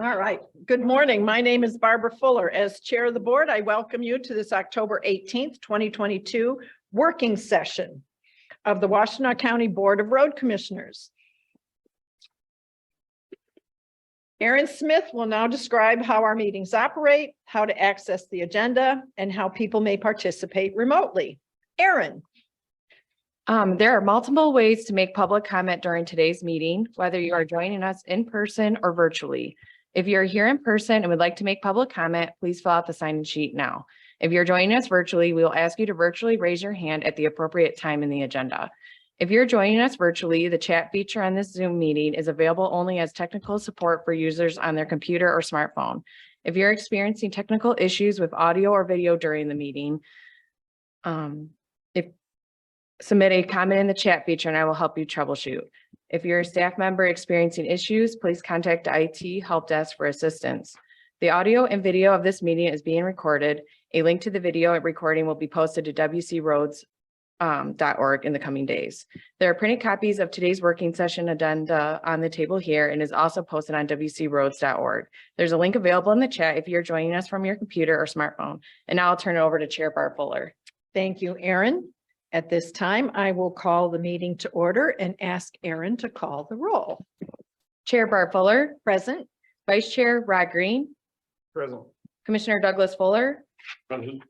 All right. Good morning. My name is Barbara Fuller. As chair of the board, I welcome you to this October 18th, 2022 working session of the Washtenaw County Board of Road Commissioners. Aaron Smith will now describe how our meetings operate, how to access the agenda, and how people may participate remotely. Aaron. There are multiple ways to make public comment during today's meeting, whether you are joining us in person or virtually. If you're here in person and would like to make public comment, please fill out the sign-in sheet now. If you're joining us virtually, we will ask you to virtually raise your hand at the appropriate time in the agenda. If you're joining us virtually, the chat feature on this Zoom meeting is available only as technical support for users on their computer or smartphone. If you're experiencing technical issues with audio or video during the meeting, submit a comment in the chat feature and I will help you troubleshoot. If you're a staff member experiencing issues, please contact the IT help desk for assistance. The audio and video of this meeting is being recorded. A link to the video recording will be posted to wcroads.org in the coming days. There are printed copies of today's working session agenda on the table here and is also posted on wcroads.org. There's a link available in the chat if you're joining us from your computer or smartphone. And now I'll turn it over to Chair Barb Fuller. Thank you, Aaron. At this time, I will call the meeting to order and ask Aaron to call the roll. Chair Barb Fuller. Present. Vice Chair Rod Green. Present. Commissioner Douglas Fuller. Present.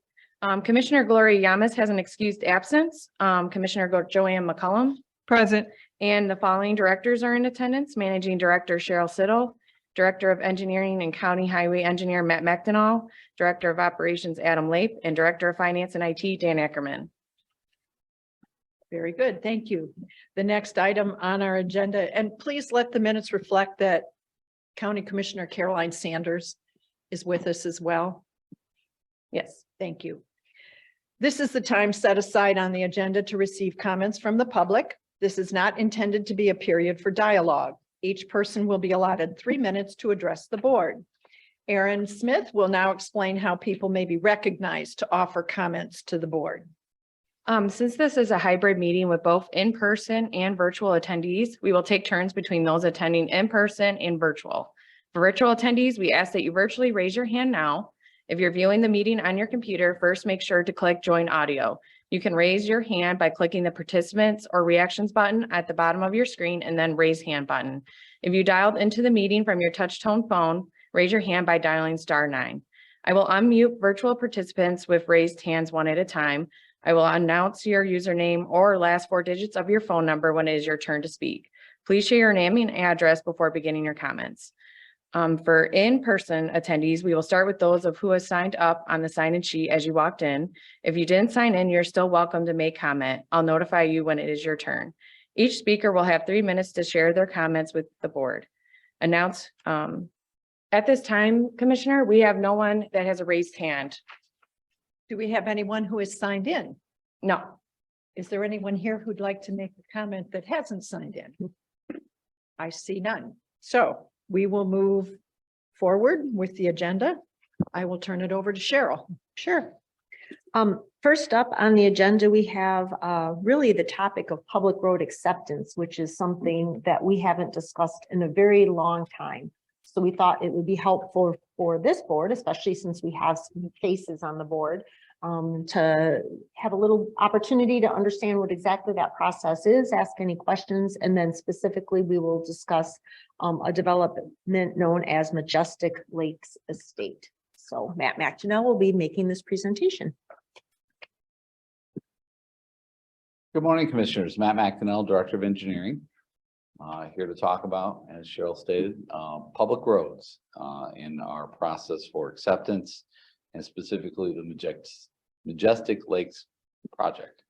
Commissioner Gloria Yamas has an excused absence. Commissioner Joanne McCullum. Present. And the following directors are in attendance. Managing Director Cheryl Siddle, Director of Engineering and County Highway Engineer Matt Washtenaw, Director of Operations Adam Lape, and Director of Finance and IT Dan Ackerman. Very good. Thank you. The next item on our agenda, and please let the minutes reflect that County Commissioner Caroline Sanders is with us as well. Yes, thank you. This is the time set aside on the agenda to receive comments from the public. This is not intended to be a period for dialogue. Each person will be allotted 3 minutes to address the board. Aaron Smith will now explain how people may be recognized to offer comments to the board. Since this is a hybrid meeting with both in-person and virtual attendees, we will take turns between those attending in person and virtual. For virtual attendees, we ask that you virtually raise your hand now. If you're viewing the meeting on your computer, first make sure to click Join Audio. You can raise your hand by clicking the Participants or Reactions button at the bottom of your screen and then Raise Hand button. If you dialed into the meeting from your touch-tone phone, raise your hand by dialing *9. I will unmute virtual participants with raised hands one at a time. I will announce your username or last 4 digits of your phone number when it is your turn to speak. Please share your name and address before beginning your comments. For in-person attendees, we will start with those of who have signed up on the sign-in sheet as you walked in. If you didn't sign in, you're still welcome to make comment. I'll notify you when it is your turn. Each speaker will have 3 minutes to share their comments with the board. At this time, Commissioner, we have no one that has a raised hand. Do we have anyone who is signed in? No. Is there anyone here who'd like to make a comment that hasn't signed in? I see none. So we will move forward with the agenda. I will turn it over to Cheryl. Sure. First up on the agenda, we have really the topic of public road acceptance, which is something that we haven't discussed in a very long time. So we thought it would be helpful for this board, especially since we have some faces on the board, to have a little opportunity to understand what exactly that process is, ask any questions, and then specifically we will discuss a development known as Majestic Lakes Estate. So Matt Washtenaw will be making this presentation. Good morning, Commissioners. Matt Washtenaw, Director of Engineering. Here to talk about, as Cheryl stated, public roads in our process for acceptance, and specifically the Majestic Lakes project.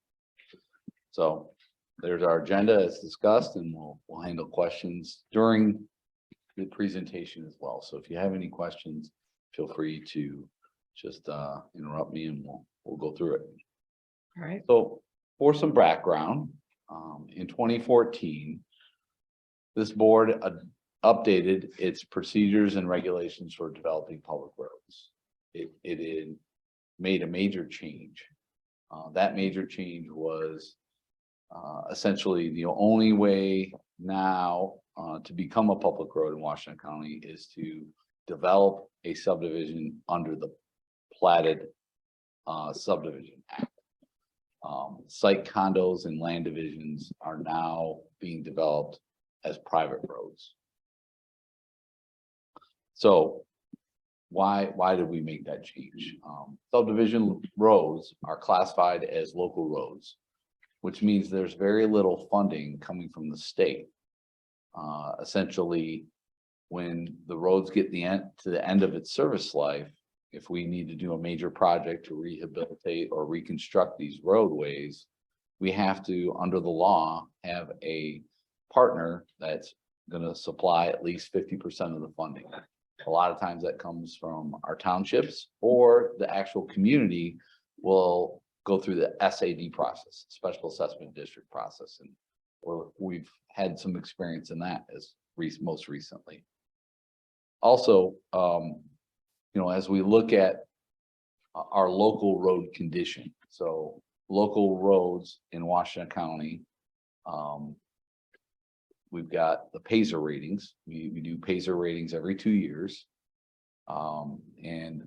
So there's our agenda as discussed, and we'll handle questions during the presentation as well. So if you have any questions, feel free to just interrupt me and we'll go through it. All right. So for some background, in 2014, this board updated its procedures and regulations for developing public roads. It made a major change. That major change was essentially the only way now to become a public road in Washtenaw County is to develop a subdivision under the platted subdivision act. Site condos and land divisions are now being developed as private roads. So why did we make that change? Subdivision roads are classified as local roads, which means there's very little funding coming from the state. Essentially, when the roads get to the end of its service life, if we need to do a major project to rehabilitate or reconstruct these roadways, we have to, under the law, have a partner that's going to supply at least 50% of the funding. A lot of times that comes from our townships, or the actual community will go through the SAD process, Special Assessment District process. And we've had some experience in that as most recently. Also, as we look at our local road condition, so local roads in Washtenaw County, we've got the PASER ratings. We do PASER ratings every 2 years. And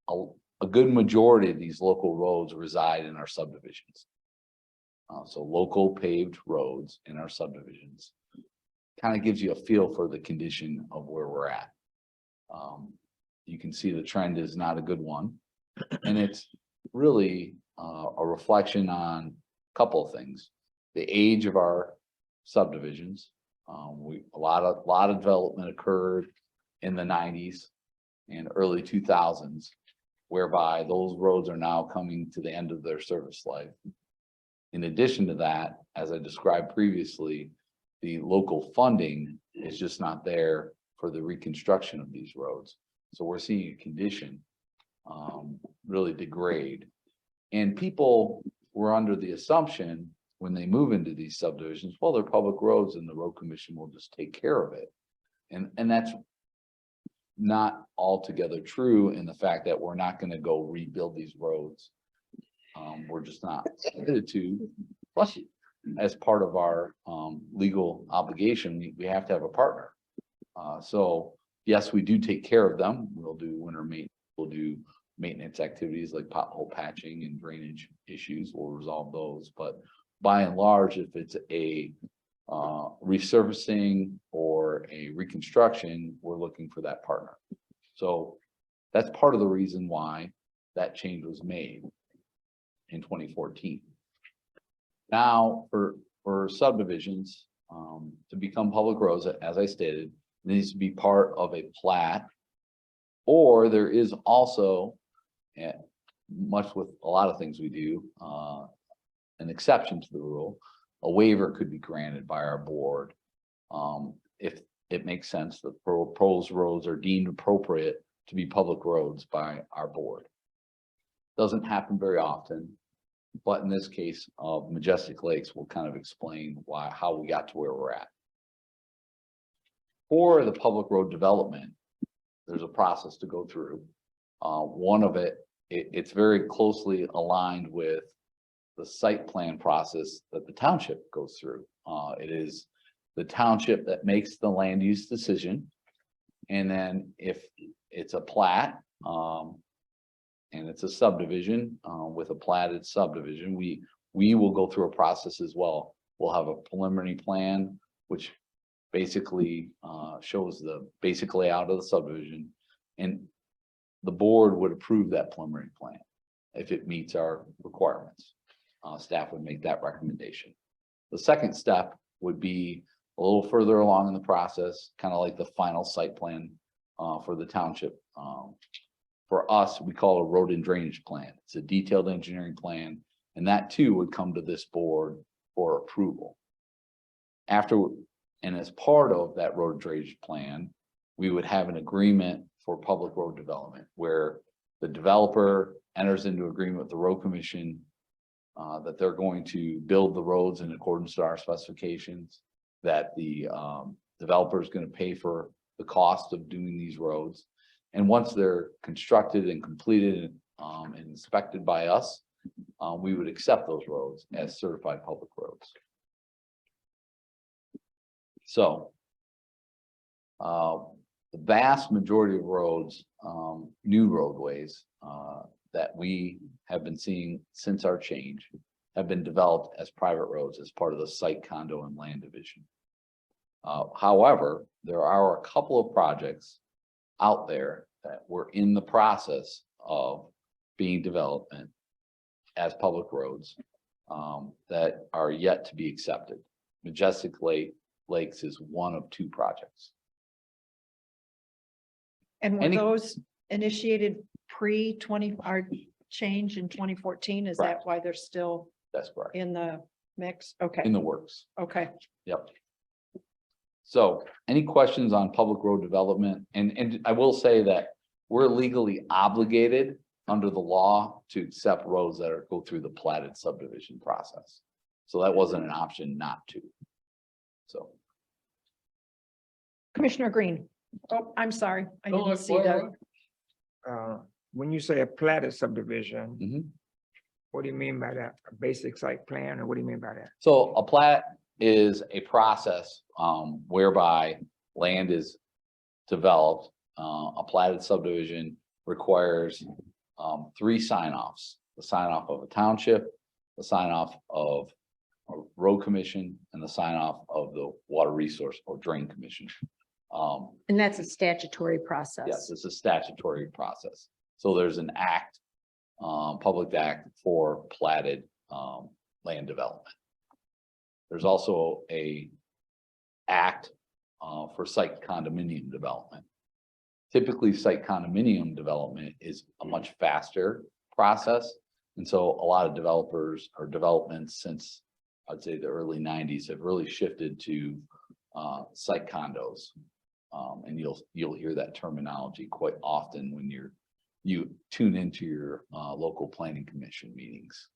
a good majority of these local roads reside in our subdivisions. So local paved roads in our subdivisions kind of gives you a feel for the condition of where we're at. You can see the trend is not a good one. And it's really a reflection on a couple of things. The age of our subdivisions. A lot of development occurred in the 90s and early 2000s, whereby those roads are now coming to the end of their service life. In addition to that, as I described previously, the local funding is just not there for the reconstruction of these roads. So we're seeing a condition really degrade. And people were under the assumption when they move into these subdivisions, well, they're public roads and the road commission will just take care of it. And that's not altogether true in the fact that we're not going to go rebuild these roads. We're just not committed to. Plus, as part of our legal obligation, we have to have a partner. So yes, we do take care of them. We'll do winter maintenance. We'll do maintenance activities like pothole patching and drainage issues. We'll resolve those. But by and large, if it's a resurfacing or a reconstruction, we're looking for that partner. So that's part of the reason why that change was made in 2014. Now for subdivisions to become public roads, as I stated, it needs to be part of a plat, or there is also, much with a lot of things we do, an exception to the rule. A waiver could be granted by our board if it makes sense that proposed roads are deemed appropriate to be public roads by our board. Doesn't happen very often, but in this case of Majestic Lakes, we'll kind of explain how we got to where we're at. For the public road development, there's a process to go through. One of it's very closely aligned with the site plan process that the township goes through. It is the township that makes the land use decision. And then if it's a plat, and it's a subdivision with a platted subdivision, we will go through a process as well. We'll have a preliminary plan, which basically shows the basic layout of the subdivision, and the board would approve that preliminary plan if it meets our requirements. Staff would make that recommendation. The second step would be a little further along in the process, kind of like the final site plan for the township. For us, we call it a road and drainage plan. It's a detailed engineering plan, and that too would come to this board for approval. And as part of that road drainage plan, we would have an agreement for public road development where the developer enters into agreement with the road commission that they're going to build the roads in accordance to our specifications, that the developer is going to pay for the cost of doing these roads. And once they're constructed and completed and inspected by us, we would accept those roads as certified public roads. So the the vast majority of roads, new roadways, that we have been seeing since our change have been developed as private roads as part of the site, condo, and land division. However, there are a couple of projects out there that were in the process of being developed as public roads, that are yet to be accepted. Majestic Lakes is one of two projects. And were Any- those initiated pre-20, our change in 2014? Is that Correct. why they're still That's correct. in the mix? Okay, In the works. okay. Yep. So any questions on public road development? And I will say that we're legally obligated under the law to accept roads that go through the platted subdivision process. So that wasn't an option not to. So. Commissioner Green. Oh, I'm sorry. I No, didn't that's see fine, that. right? When you say a platted subdivision, Mhm. what do you mean by that? A basic site plan, or what do you mean by that? So a plat is a process whereby land is developed. A platted subdivision requires three sign-offs: the sign-off of a township, the sign-off of a road commission, and the sign-off of the water resource or drain commission. And that's a statutory Yes, process. it's a statutory process. So there's an act, public act for platted land development. There's also a act for site condominium development. Typically, site condominium development is a much faster process. And so a lot of developers or developments since I'd say the early 90s have really shifted to site condos. And you'll hear that terminology quite often when you tune into your local planning commission meetings.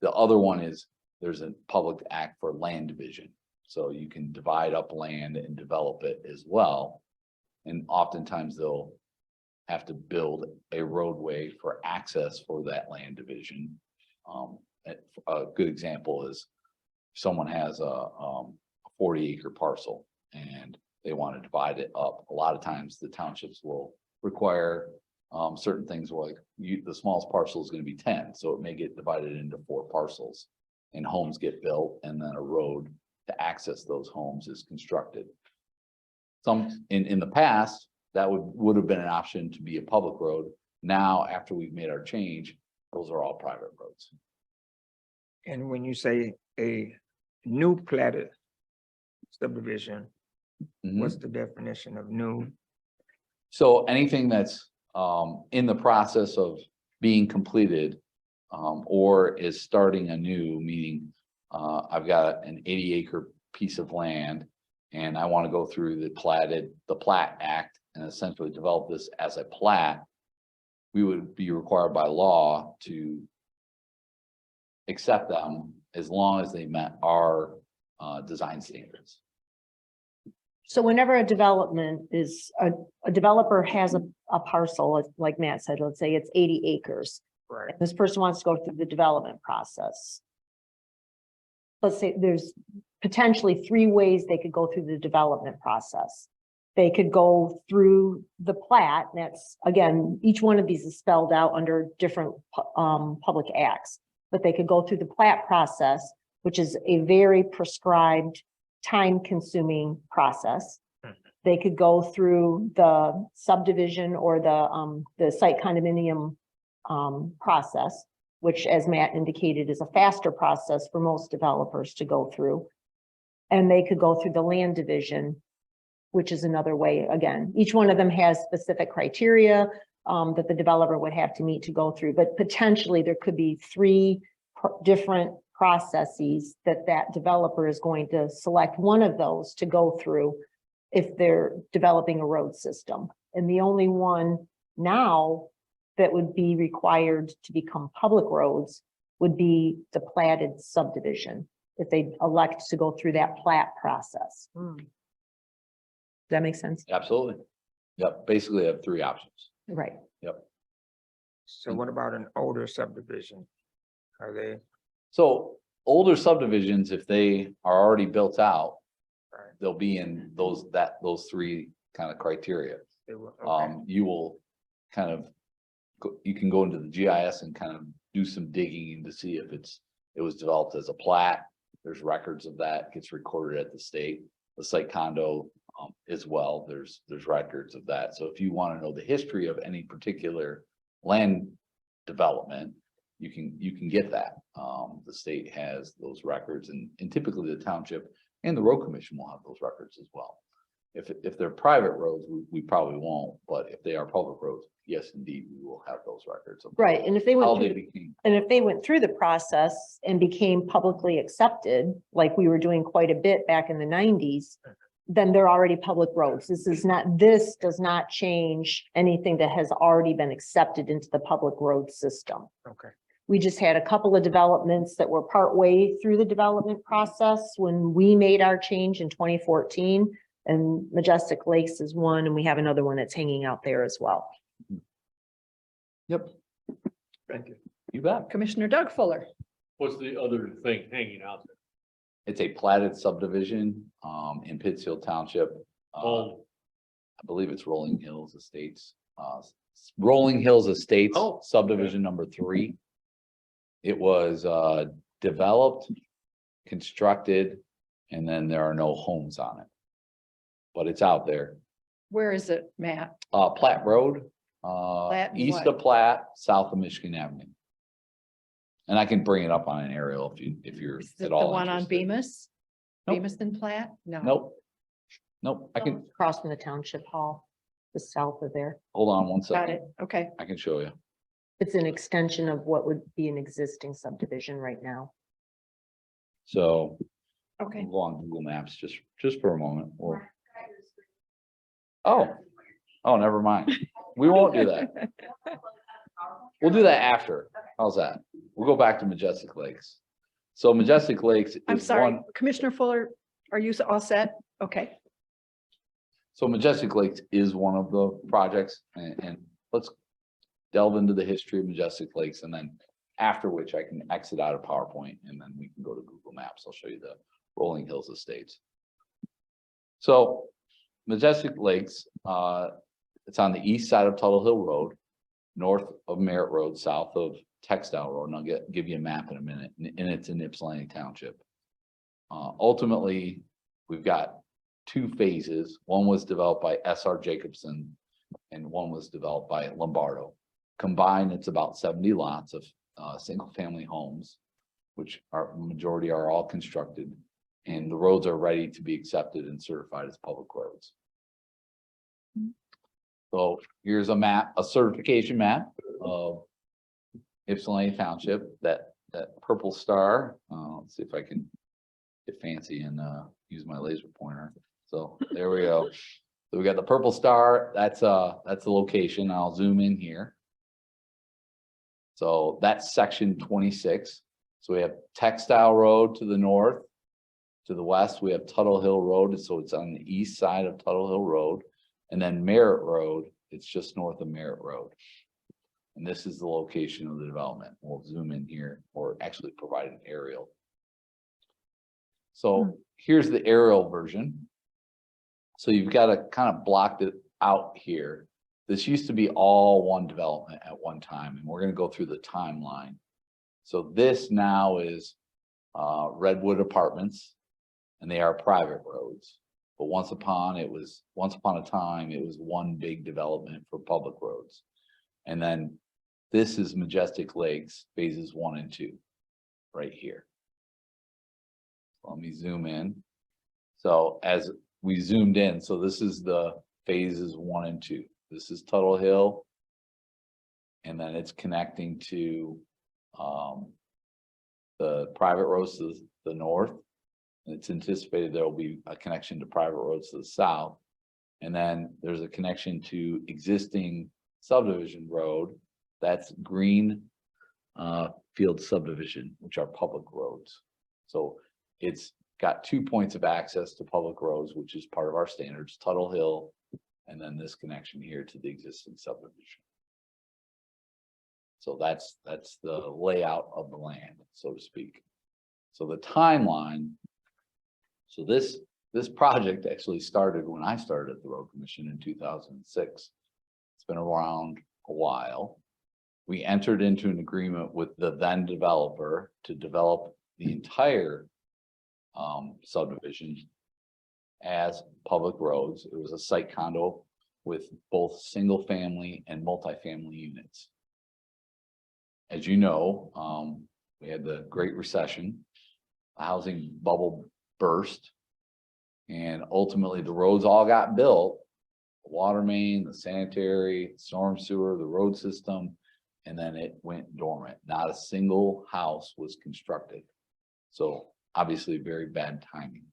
The other one is there's a public act for land division. So you can divide up land and develop it as well. And oftentimes they'll have to build a roadway for access for that land division. A good example is someone has a 40-acre parcel and they want to divide it up. A lot of times the townships will require certain things like the smallest parcel is going to be 10. So it may get divided into 4 parcels and homes get built and then a road to access those homes is constructed. Some in the past, that would have been an option to be a public road. Now, after we've made our change, those are all private roads. And when you say a new platted subdivision, Mhm. what's the definition of new? So anything that's in the process of being completed or is starting anew, meaning I've got an 80-acre piece of land and I want to go through the Plat Act and essentially develop this as a plat, we would be required by law to accept them as long as they met our design standards. So whenever a development is, a developer has a parcel, like Matt said, let's say it's 80 acres. Right. This person wants to go through the development process. Let's say there's potentially 3 ways they could go through the development process. They could go through the plat. That's, again, each one of these is spelled out under different public acts, but they could go through the plat process, which is a very prescribed, time-consuming process. They could go through the subdivision or the site condominium process, which, as Matt indicated, is a faster process for most developers to go through. And they could go through the land division, which is another way. Again, each one of them has specific criteria that the developer would have to meet to go through, but potentially there could be 3 different processes that developer is going to select one of those to go through if they're developing a road system. And the only one now that would be required to become public roads would be the platted subdivision, if they elect to go through that plat process. Does that make sense? Absolutely. Yep. Basically, I have 3 options. Right. Yep. So what about an older subdivision? Are they? So older subdivisions, if they are already built out, Right. they'll be in those 3 kind of criteria. They will, okay. You will kind of, you can go into the GIS and kind of do some digging to see if it was developed as a plat. There's records of that, gets recorded at the state, the site condo as well. There's records of that. So if you want to know the history of any particular land development, you can get that. The state has those records, and typically the township and the road commission will have those records as well. If they're private roads, we probably won't, but if they are public roads, yes, indeed, we will have those records. of Right, and if they How went they through, became. and if they went through the process and became publicly accepted, like we were doing quite a bit back in the nineties, then they're already public roads. This does not change anything that has already been accepted into the public road system. Okay, We just had a couple of developments that were partway through the development process when we made our change in 2014. And Majestic Lakes is one, and we have another one that's hanging out there as well. Yep, thank you. you bet. Commissioner Doug Fuller. What's the other thing hanging out there? It's a platted subdivision in Pittsfield Township. Oh, I believe it's Rolling Hills Estates. Rolling Hills Estates Oh, subdivision number 3. It was developed, constructed, and then there are no homes on it. But it's out there. Where is it, Matt? Platte Road, Platte and east what? of Platte, south of Michigan Avenue. And I can bring it up on an aerial if you're Is it at the all one on interested. Bemis? Nope. Bemis and Platte? No. Nope, I can, Across from the township hall, the south of there. hold on one Got second. it. Okay. I can show you. It's an extension of what would be an existing subdivision right now. So Okay. we'll go on Google Maps just for a moment. Oh, never mind. We won't do that. We'll do that after. How's that? We'll go back to Majestic Lakes. So Majestic Lakes I'm is sorry, one, Commissioner Fuller, are you all set? Okay. so Majestic Lakes is one of the projects, and let's delve into the history of Majestic Lakes, and then after which I can exit out of PowerPoint and then we can go to Google Maps. I'll show you the Rolling Hills Estates. So Majestic Lakes, it's on the east side of Tuttle Hill Road, north of Merritt Road, south of Textile Road, and I'll give you a map in a minute, and it's in Ypsilanti Township. Ultimately, we've got 2 phases. One was developed by S.R. Jacobson and one was developed by Lombardo. Combined, it's about 70 lots of single-family homes, which are majority are all constructed, and the roads are ready to be accepted and certified as public roads. So here's a map, a certification map of Ypsilanti Township, that purple star. Let's see if I can get fancy and use my laser pointer. So there we go. So we got the purple star. That's the location. I'll zoom in here. So that's section 26. So we have Textile Road to the north. To the west, we have Tuttle Hill Road. So it's on the east side of Tuttle Hill Road. And then Merritt Road, it's just north of Merritt Road. And this is the location of the development. We'll zoom in here, or actually provide an aerial. So here's the aerial version. So you've got to kind of block it out here. This used to be all one development at one time, and we're going to go through the timeline. So this now is Redwood Apartments, and they are private roads. But once upon a time, it was one big development for public roads. And then this is Majestic Lakes phases 1 and 2 right here. Let me zoom in. So as we zoomed in, so this is the phases 1 and 2. This is Tuttle Hill. And then it's connecting to the private roads to the north. And it's anticipated there will be a connection to private roads to the south. And then there's a connection to existing subdivision road. That's Green Field Subdivision, which are public roads. So it's got 2 points of access to public roads, which is part of our standards, Tuttle Hill, and then this connection here to the existing subdivision. So that's the layout of the land, so to speak. So the timeline, so this This project actually started when I started at the road commission in 2006. It's been around a while. We entered into an agreement with the then developer to develop the entire subdivision as public roads. It was a site condo with both single family and multifamily units. As you know, we had the Great Recession, the housing bubble burst, and ultimately the roads all got built. The water main, the sanitary, storm sewer, the road system, and then it went dormant. Not a single house was constructed. So obviously very bad timing.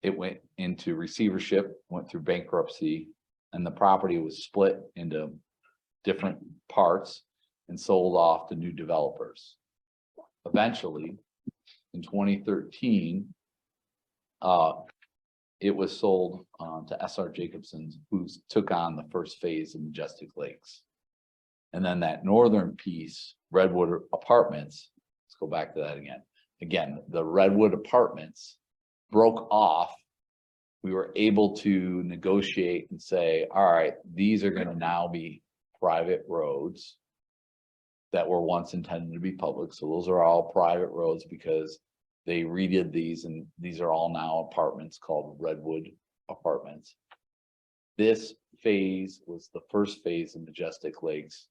It went into receivership, went through bankruptcy, and the property was split into different parts and sold off to new developers. Eventually, in 2013, it was sold to SR Jacobson's, who took on the first phase of Majestic Lakes. And then that northern piece, Redwood Apartments, let's go back to that again. Again, the Redwood Apartments broke off. We were able to negotiate and say, all right, these are gonna now be private roads that were once intended to be public. So those are all private roads because they redid these, and these are all now apartments called Redwood Apartments. This phase was the first phase of Majestic Lakes,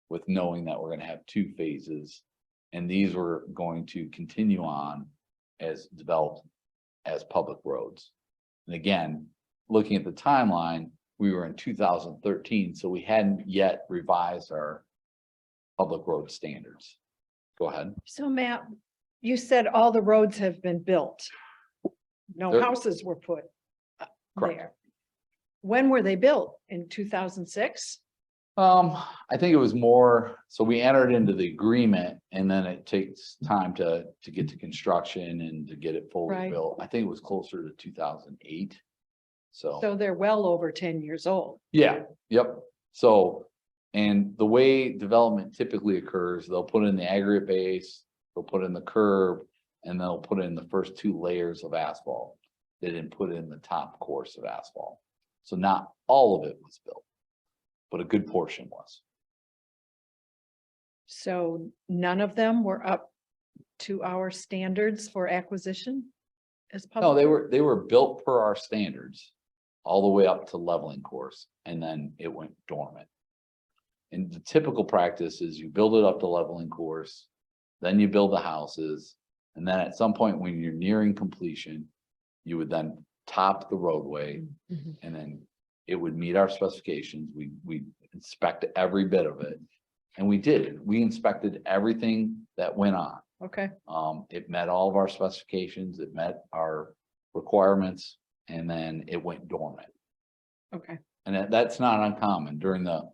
with knowing that we're going to have two phases, and these were going to continue on as developed as public roads. And again, looking at the timeline, we were in 2013, so we hadn't yet revised our public road standards. Go ahead. So Matt, you said all the roads have been built. No They're- houses were put Correct. there. When were they built? In 2006? I think it was more, so we entered into the agreement, and then it takes time to get to construction and to get it fully Right. built. I think it was closer to 2008. So, So they're well over 10 years old. yeah, yep. So, and the way development typically occurs, they'll put in the aggregate base, they'll put in the curb, and they'll put in the first two layers of asphalt. They didn't put in the top course of asphalt. So not all of it was built, but a good portion was. So none of them were up to our standards for acquisition as No, public? they were built per our standards, all the way up to leveling course, and then it went dormant. And the typical practice is you build it up to leveling course, then you build the houses, and then at some point when you're nearing completion, you would then top the roadway, Mhm. and then it would meet our specifications. We inspect every bit of it. And we did. We inspected everything that went on. Okay, It met all of our specifications, it met our requirements, and then it went dormant. okay. And that's not uncommon. During the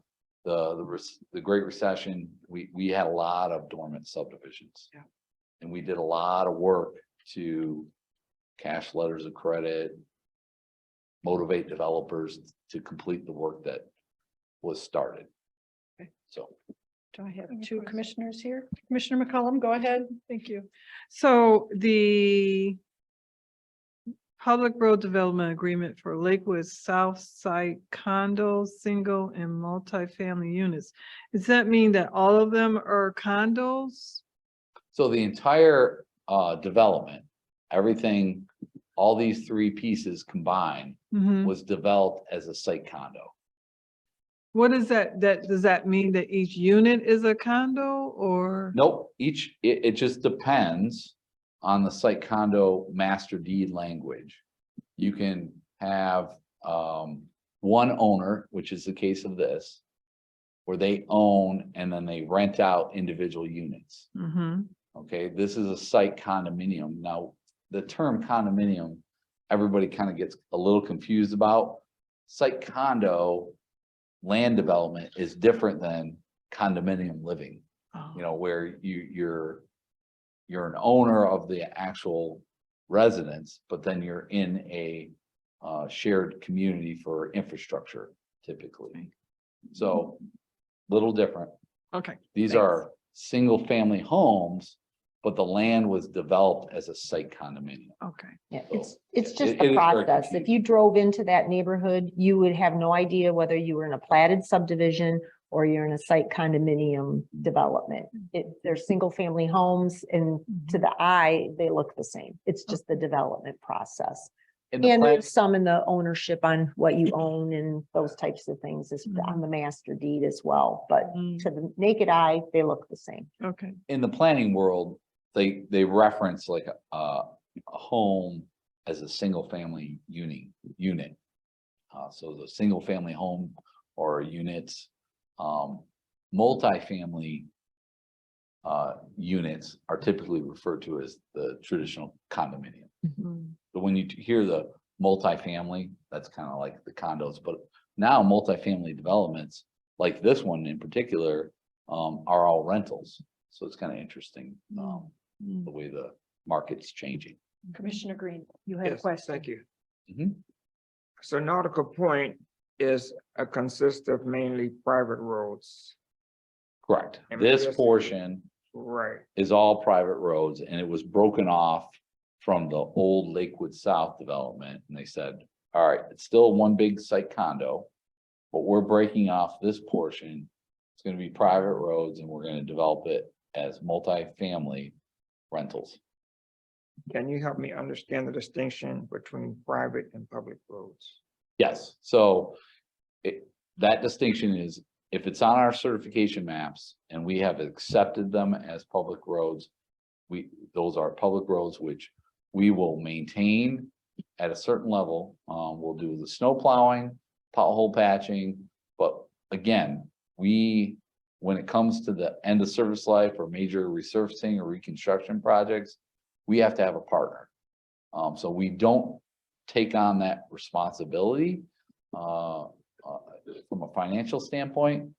Great Recession, we had a lot of dormant subdivisions. Yeah. And we did a lot of work to cash letters of credit, motivate developers to complete the work that was started. Okay. So. Do I have two commissioners here? Commissioner McCollum, go ahead. Thank you. So the public road development agreement for Lakewood South Side condos, single and multifamily units. Does that mean that all of them are condos? So the entire development, everything, all these three pieces combined Mhm. was developed as a site condo. What is that? Does that mean that each unit is a condo or? Nope, it just depends on the site condo master deed language. You can have one owner, which is the case of this, where they own and then they rent out individual units. Mhm. Okay, this is a site condominium. Now, the term condominium, everybody kind of gets a little confused about. Site condo land development is different than condominium living, Oh. you know, where you're an owner of the actual residence, but then you're in a shared community for infrastructure typically. So little different. Okay. These Thanks. are single family homes but the land was developed as a site condominium. Okay. Yeah, So, it's it- just it the is very process. If confusing. you drove into that neighborhood, you would have no idea whether you were in a platted subdivision or you're in a site condominium development. They're single family homes and to the eye, they look the same. It's just the development process. And the And plan- there's some in the ownership on what you own and those types of things is Mhm. on the master deed as well. But Mm, to the naked eye, they look the same. Okay. in the planning world, they reference like a home as a single family unit. So the single family home or units, multifamily units are typically referred to as the traditional condominium. But when you hear the multifamily, that's kind of like the condos, but now multifamily developments, like this one in particular, are all rentals. So it's kind of interesting, Mm. the way the market's changing. Commissioner Green, you had a Yes, question. thank you. Mhm. So Nautical Point is consists of mainly private roads, Correct. And This just- portion right? is all private roads and it was broken off from the old Lakewood South development. And they said, all right, it's still one big site condo, but we're breaking off this portion. It's gonna be private roads and we're gonna develop it as multifamily rentals. Can you help me understand the distinction between private and public roads? Yes, so that distinction is if it's on our certification maps and we have accepted them as public roads, those are public roads which we will maintain at a certain level. We'll do the snow plowing, pothole patching, but again, when it comes to the end of service life or major resurfacing or reconstruction projects, we have to have a partner. So we don't take on that responsibility from a financial standpoint,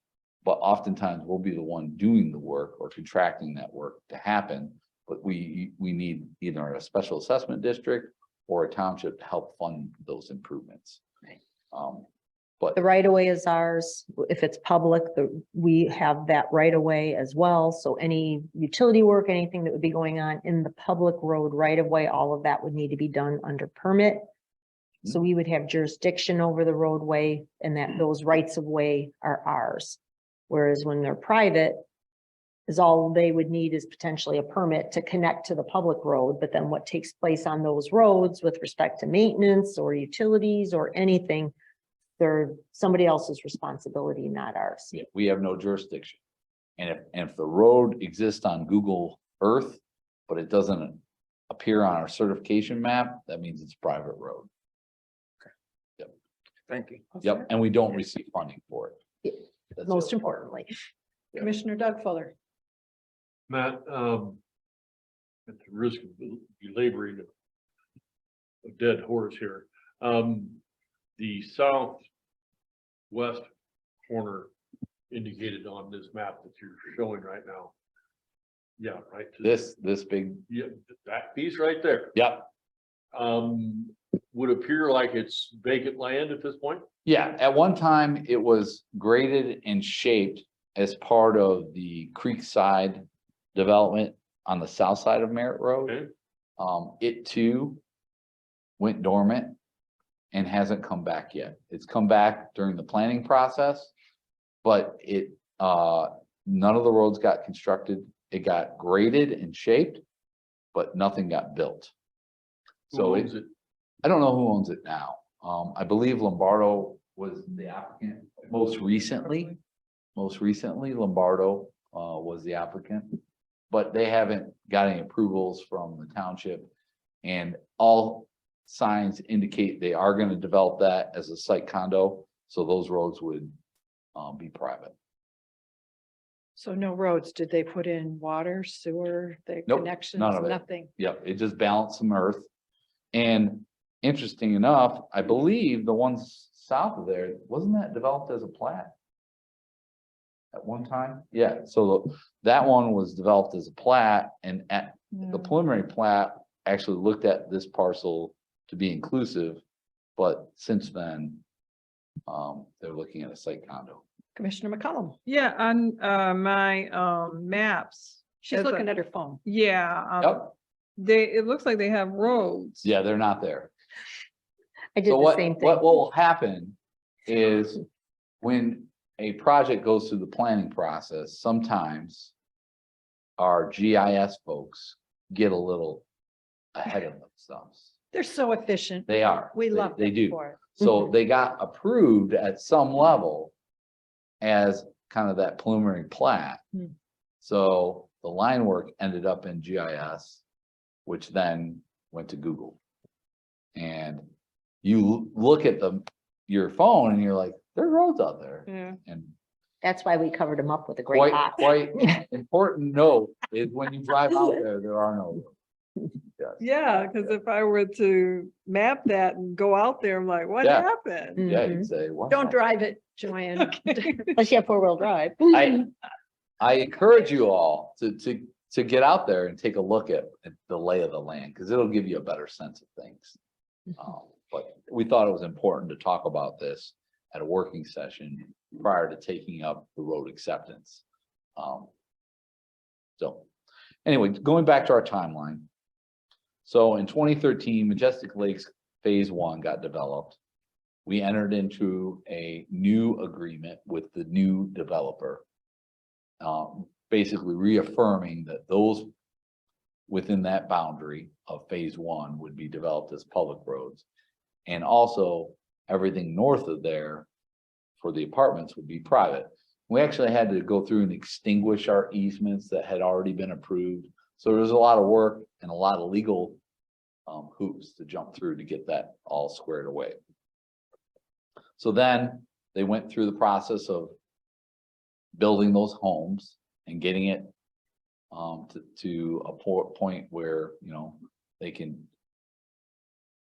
but oftentimes we'll be the one doing the work or contracting that work to happen. But we need either a special assessment district or a township to help fund those improvements. But The right of way is ours. If it's public, we have that right of way as well. So any utility work, anything that would be going on in the public road right of way, all of that would need to be done under permit. So we would have jurisdiction over the roadway and that those rights of way are ours. Whereas when they're private, is all they would need is potentially a permit to connect to the public road. But then what takes place on those roads with respect to maintenance or utilities or anything, they're somebody else's responsibility, not ours. yeah, we have no jurisdiction. And if the road exists on Google Earth, but it doesn't appear on our certification map, that means it's a private road. Thank you. Yep, and we don't receive funding for it. That's Most it. importantly. Commissioner Doug Fuller. Matt, at the risk of belaboring a dead horse here, the southwest corner indicated on this map that you're showing right now. Yeah, right. This big, Yeah, that piece right there, yep, would appear like it's vacant land at this point. yeah, at one time it was graded and shaped as part of the Creekside development on the south side of Merritt Road. Okay, It too went dormant and hasn't come back yet. It's come back during the planning process, but none of the roads got constructed. It got graded and shaped, but nothing got built. who So owns it? I don't know who owns it now. I believe Lombardo was the applicant most recently. Most recently, Lombardo was the applicant, but they haven't got any approvals from the township. And all signs indicate they are going to develop that as a site condo, so those roads would be private. So no roads. Did they put in water, sewer, the Nope, connections? none of it. Nothing. Yep, it just balanced some earth. And interesting enough, I believe the ones south of there, wasn't that developed as a plat? At one time? Yeah, so that one was developed as a plat and at the preliminary plat actually looked at this parcel to be inclusive. But since then, they're looking at a site condo. Commissioner McCollum. Yeah, on my maps She's As a- looking at her phone. Yeah, Yep, it looks like they have roads. yeah, they're not there. I did So the same thing. what will happen is when a project goes through the planning process, sometimes our GIS folks get a little ahead of themselves. They're so efficient. They are. We love They them do. for it. So they got approved at some level as kind of that preliminary plat. Hmm. So the line work ended up in GIS, which then went to Google. And you look at your phone and you're like, there are roads out there. Yeah. And That's why we covered them up with a great box. quite important note is when you drive out there are no roads. Yes. Yeah, because if I were to map that and go out there, I'm like, what Yeah. happened? Yeah, Mhm. you'd say, what? Don't drive it, Joanne. Unless you have four-wheel drive. I encourage you all to get out there and take a look at the lay of the land, because it'll give you a better sense of things. But we thought it was important to talk about this at a working session prior to taking up the road acceptance. So anyway, going back to our timeline. So in 2013, Majestic Lakes Phase 1 got developed. We entered into a new agreement with the new developer. Basically reaffirming that those within that boundary of Phase 1 would be developed as public roads. And also everything north of there for the apartments would be private. We actually had to go through and extinguish our easements that had already been approved. So there was a lot of work and a lot of legal hoops to jump through to get that all squared away. So then they went through the process of building those homes and getting it to a point where, you know, they can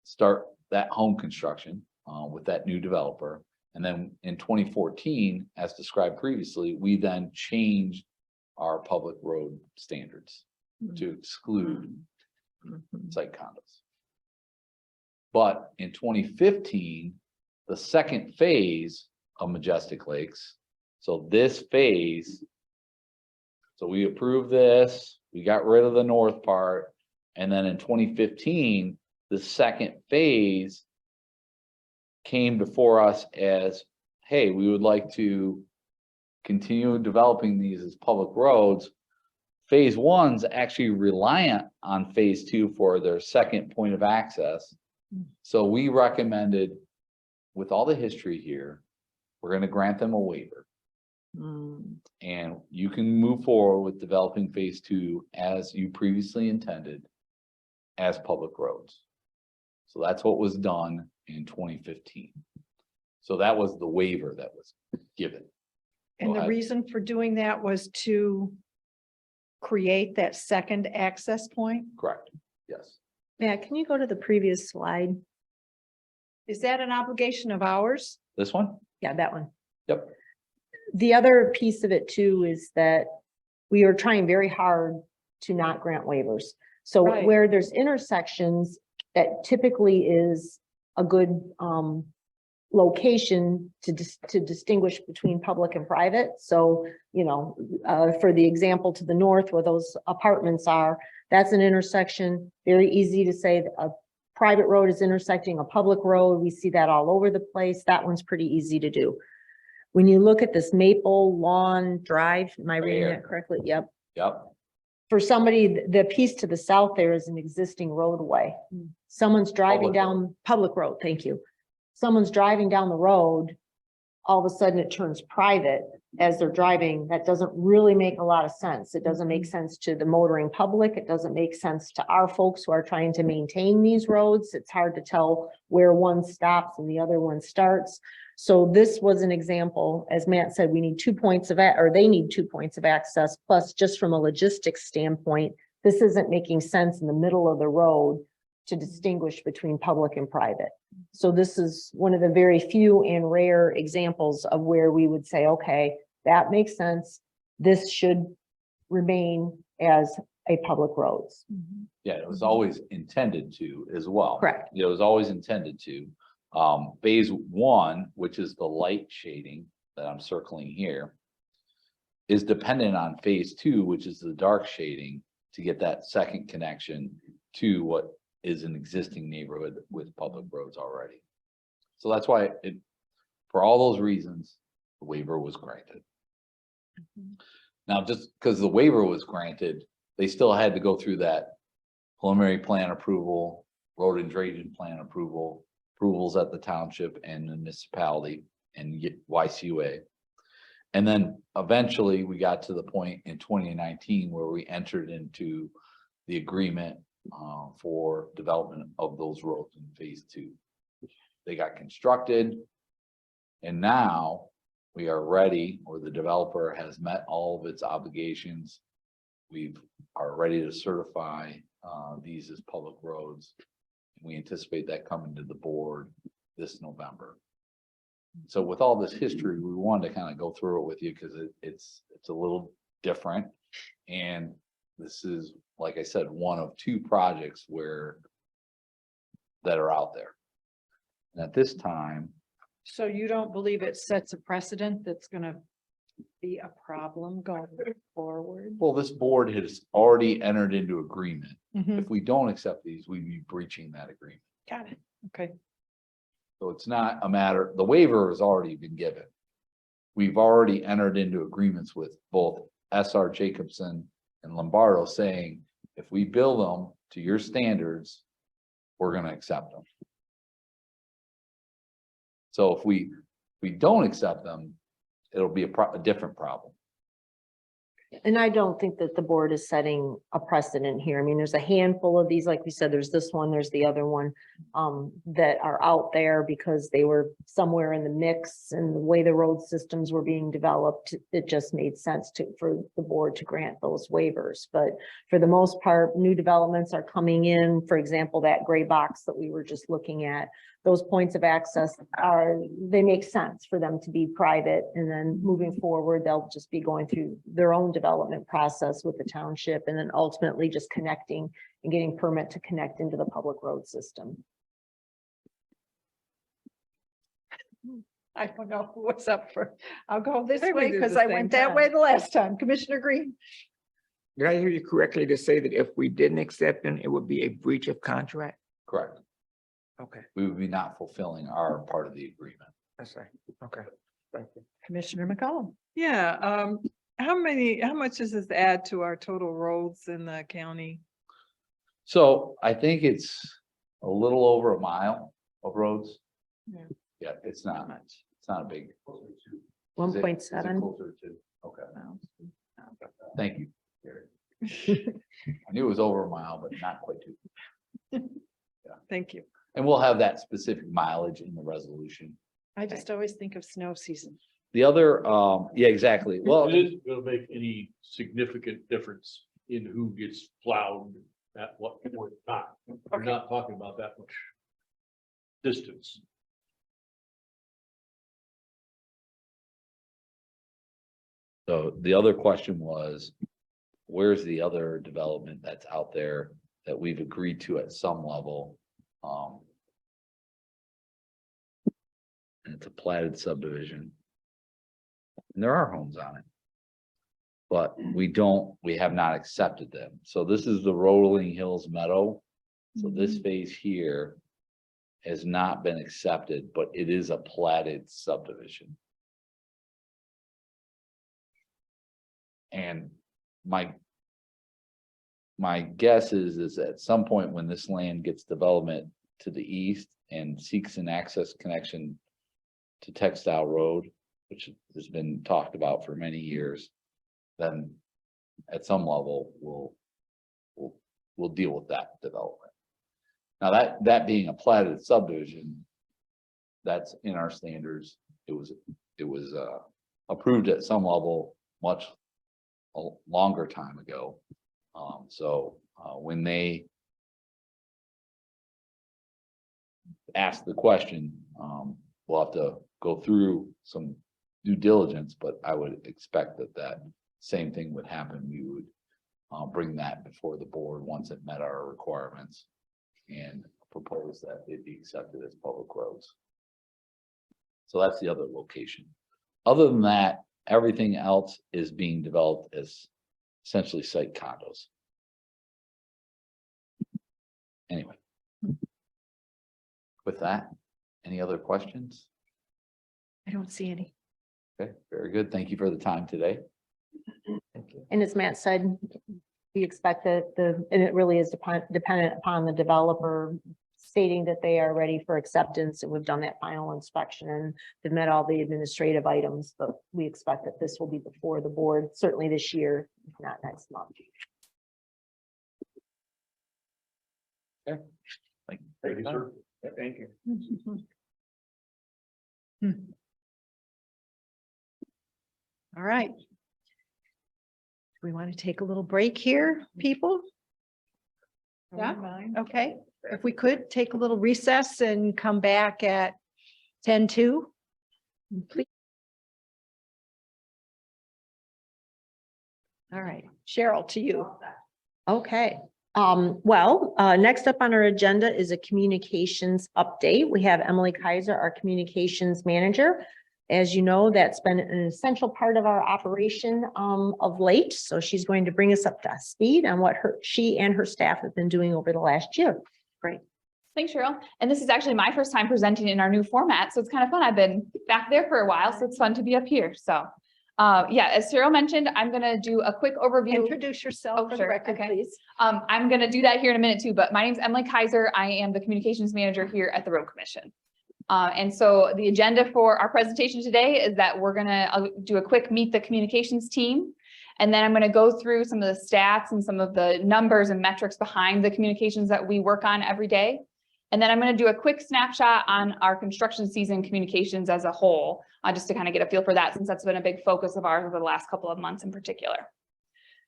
start that home construction with that new developer. And then in 2014, as described previously, we then changed our public road standards to exclude site condos. But in 2015, the second phase of Majestic Lakes, so this phase, so we approved this, we got rid of the north part, and then in 2015, the second phase came before us as, hey, we would like to continue developing these as public roads. Phase 1's actually reliant on Phase 2 for their second point of access. So we recommended, with all the history here, we're going to grant them a waiver. And you can move forward with developing Phase 2 as you previously intended as public roads. So that's what was done in 2015. So that was the waiver that was given. And the ahead. reason for doing that was to create that second access point? Correct. Yes. Matt, can you go to the previous slide? Is that an obligation of ours? This one? Yeah, that one. Yep. The other piece of it too is that we are trying very hard to not grant waivers. So Right. where there's intersections, that typically is a good location to distinguish between public and private. So, you know, for the example to the north where those apartments are, that's an intersection, very easy to say that a private road is intersecting a public road. We see that all over the place. That one's pretty easy to do. When you look at this Maple Lawn Drive, am I reading here. that correctly? Yep. Yep. For somebody, the piece to the south there is an existing roadway. Someone's driving Public road. down public road, thank you. Someone's driving down the road, all of a sudden it turns private as they're driving. That doesn't really make a lot of sense. It doesn't make sense to the motoring public. It doesn't make sense to our folks who are trying to maintain these roads. It's hard to tell where one stops and the other one starts. So this was an example, as Matt said, we need 2 points of, or they need 2 points of access. Plus, just from a logistics standpoint, this isn't making sense in the middle of the road to distinguish between public and private. So this is one of the very few and rare examples of where we would say, okay, that makes sense. This should remain as a public roads. Yeah, it was always intended to as well. Correct. It was always intended to. Phase 1, which is the light shading that I'm circling here. is dependent on phase two, which is the dark shading, to get that second connection to what is an existing neighborhood with public roads already. So that's why for all those reasons, the waiver was granted. Now, just because the waiver was granted, they still had to go through that preliminary plan approval, road and drainage plan approval, approvals at the township and the municipality and YCUA. And then eventually we got to the point in 2019 where we entered into the agreement for development of those roads in phase two. They got constructed. And now we are ready, or the developer has met all of its obligations. We are ready to certify these as public roads. We anticipate that coming to the board this November. So with all this history, we wanted to kind of go through it with you because it's a little different. And this is, like I said, one of two projects that are out there. And at this time, So you don't believe it sets a precedent that's gonna be a problem going forward? well, this board has already entered into agreement. Mhm. If we don't accept these, we'd be breaching that agreement. Got it. Okay. So it's not a matter, the waiver has already been given. We've already entered into agreements with both SR Jacobson and Lombardo saying, if we build them to your standards, we're gonna accept them. So if we don't accept them, it'll be a different problem. And I don't think that the board is setting a precedent here. I mean, there's a handful of these, like we said, there's this one, there's the other one, that are out there because they were somewhere in the mix and the way the road systems were being developed, it just made sense for the board to grant those waivers. But for the most part, new developments are coming in. For example, that gray box that we were just looking at, those points of access they make sense for them to be private. And then moving forward, they'll just be going through their own development process with the township and then ultimately just connecting and getting permit to connect into the public road system. I don't know what's up for, I'll go this I think we way did because the I same went that time. way the last time. Commissioner Green? Did I hear you correctly to say that if we didn't accept them, it would be a breach of contract? Correct. Okay, We would be not fulfilling our part of the agreement. that's right. Okay, thank you. Commissioner McCollum? Yeah, how much does this add to our total roads in the county? So I think it's a little over a mile of roads. Yeah. Yeah, it's not much. It's not a big. 1.7. Closer to, okay, thank you. Gary. I knew it was over a mile, but not quite two. Thank you. And we'll have that specific mileage in the resolution. I just always think of snow season. The other, yeah, exactly. Well, It isn't gonna make any significant difference in who gets plowed at what point in time. We're not talking about that much distance. so the other question was, where's the other development that's out there that we've agreed to at some level? And it's a platted subdivision. And there are homes on it. But we have not accepted them. So this is the Rolling Hills Meadow. So this phase here has not been accepted, but it is a platted subdivision. And my guess is at some point when this land gets development to the east and seeks an access connection to Textile Road, which has been talked about for many years, then at some level we'll deal with that development. Now that being a platted subdivision, that's in our standards. It was approved at some level much a longer time ago. When they ask the question, we'll have to go through some due diligence, but I would expect that same thing would happen. We would bring that before the board once it met our requirements and propose that it be accepted as public roads. So that's the other location. Other than that, Everything else is being developed as essentially site condos. Anyway. With that, any other questions? I don't see any. Okay, very good. Thank you for the time today. And as Matt said, we expect that and it really is dependent upon the developer stating that they are ready for acceptance, and we've done that final inspection and they've met all the administrative items, but we expect that this will be before the board, certainly this year, if not next month. Thank you. Thank you, sir. Thank you. All right. Do we want to take a little break here, people? Yeah, okay. If we could take a little recess and come back at 10:02. Please. All right, Cheryl, to you. Okay, next up on our agenda is a communications update. We have Emily Kaiser, our communications manager. As you know, that's been an essential part of our operation of late. So she's going to bring us up to speed on what she and her staff have been doing over the last year. Great. Thanks, Cheryl. And this is actually my first time presenting in our new format, so it's kind of fun. I've been back there for a while, so it's fun to be up here. So, yeah, as Cheryl mentioned, I'm going to do a quick overview. Introduce yourself for the sure. record, Okay. please. I'm going to do that here in a minute too, but my name's Emily Kaiser. I am the communications manager here at the Road Commission. And so the agenda for our presentation today is that we're going to do a quick meet the communications team. And then I'm going to go through some of the stats and some of the numbers and metrics behind the communications that we work on every day. And then I'm going to do a quick snapshot on our construction season communications as a whole, just to kind of get a feel for that, since that's been a big focus of ours over the last couple of months in particular.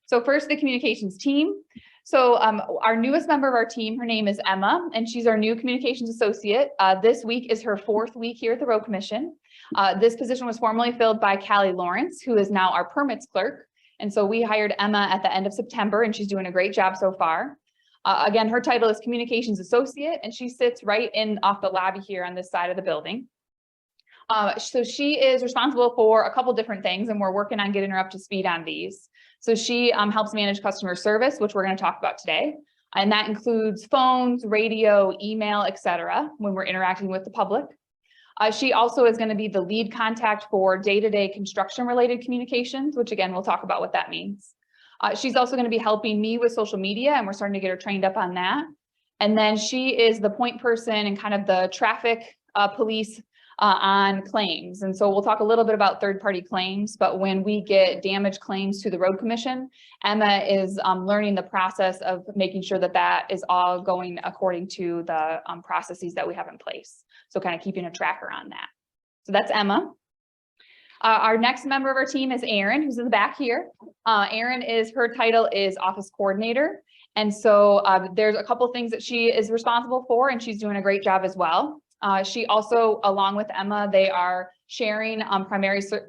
So first, the communications team. So our newest member of our team, her name is Emma, and she's our new communications associate. This week is her 4th week here at the Road Commission. This position was formerly filled by Callie Lawrence, who is now our permits clerk. And so we hired Emma at the end of September, and she's doing a great job so far. Again, her title is communications associate, and she sits right in off the lobby here on this side of the building. So she is responsible for a couple different things, and we're working on getting her up to speed on these. So she helps manage customer service, which we're going to talk about today. And that includes phones, radio, email, etc. when we're interacting with the public. She also is going to be the lead contact for day-to-day construction related communications, which again, we'll talk about what that means. She's also going to be helping me with social media, and we're starting to get her trained up on that. And then she is the point person and kind of the traffic police on claims. And so we'll talk a little bit about third-party claims, but when we get damage claims to the Road Commission, Emma is learning the process of making sure that that is all going according to the processes that we have in place. So kind of keeping a tracker on that. So that's Emma. Our next member of our team is Erin, who's in the back here. Erin her title is office coordinator. And so there's a couple things that she is responsible for, and she's doing a great job as well. She also, along with Emma, they are sharing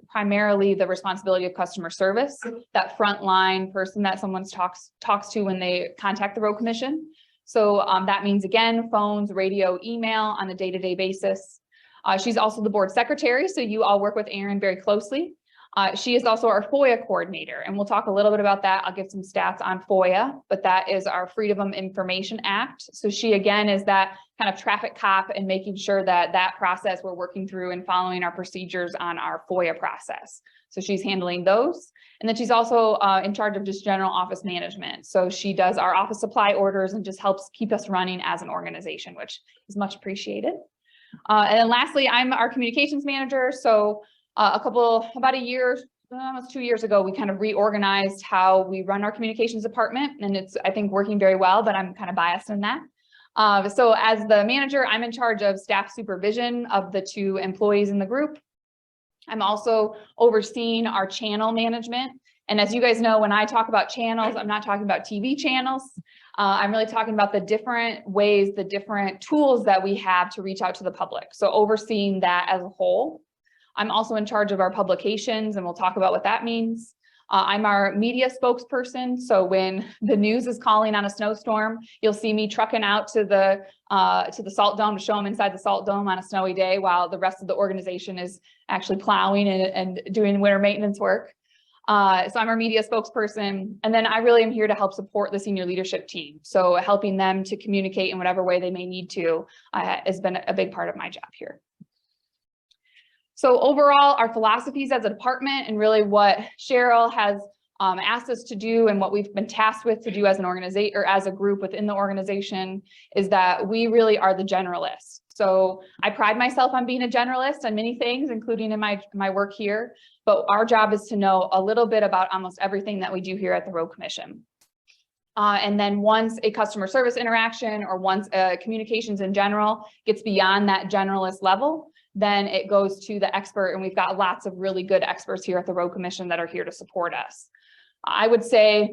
primarily the responsibility of customer service, that frontline person that someone talks to when they contact the Road Commission. So that means, again, phones, radio, email on a day-to-day basis. She's also the board secretary, so you all work with Erin very closely. She is also our FOIA coordinator, and we'll talk a little bit about that. I'll give some stats on FOIA, but that is our Freedom of Information Act. So she, again, is that kind of traffic cop and making sure that that process we're working through and following our procedures on our FOIA process. So she's handling those. And then she's also in charge of just general office management. So she does our office supply orders and just helps keep us running as an organization, which is much appreciated. And then lastly, I'm our communications manager. So about a year, almost 2 years ago, we kind of reorganized how we run our communications department, and it's, I think, working very well, but I'm kind of biased in that. So as the manager, I'm in charge of staff supervision of the 2 employees in the group. I'm also overseeing our channel management. And as you guys know, when I talk about channels, I'm not talking about TV channels. I'm really talking about the different ways, the different tools that we have to reach out to the public. So overseeing that as a whole. I'm also in charge of our publications, and we'll talk about what that means. I'm our media spokesperson. So when the news is calling on a snowstorm, you'll see me trucking out to the Salt Dome to show them inside the Salt Dome on a snowy day while the rest of the organization is actually plowing and doing winter maintenance work. So I'm our media spokesperson, and then I really am here to help support the senior leadership team. So helping them to communicate in whatever way they may need to has been a big part of my job here. So overall, our philosophies as a department and really what Cheryl has asked us to do and what we've been tasked with to do as an organization or as a group within the organization is that we really are the generalists. So I pride myself on being a generalist on many things, including in my work here, but our job is to know a little bit about almost everything that we do here at the Road Commission. And then once a customer service interaction or once communications in general gets beyond that generalist level, then it goes to the expert, and we've got lots of really good experts here at the Road Commission that are here to support us. I would say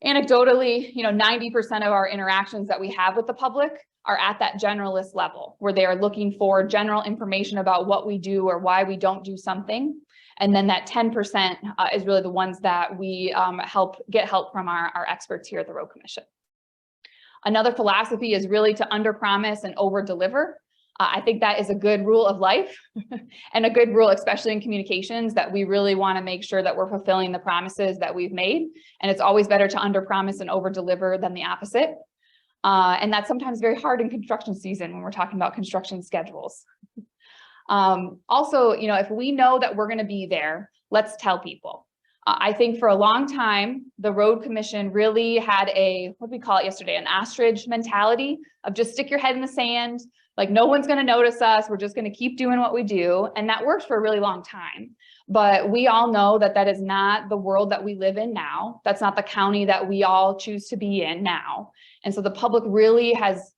anecdotally, 90% of our interactions that we have with the public are at that generalist level, where they are looking for general information about what we do or why we don't do something. And then that 10% is really the ones that we get help from our experts here at the Road Commission. Another philosophy is really to underpromise and overdeliver. I think that is a good rule of life and a good rule, especially in communications, that we really want to make sure that we're fulfilling the promises that we've made. And it's always better to underpromise and overdeliver than the opposite. And that's sometimes very hard in construction season when we're talking about construction schedules. Also, if we know that we're going to be there, let's tell people. I think for a long time, the Road Commission really had what did we call it yesterday? An ostrich mentality of just stick your head in the sand. Like no one's going to notice us. We're just going to keep doing what we do. And that worked for a really long time. But we all know that that is not the world that we live in now. That's not the county that we all choose to be in now. And so the public really has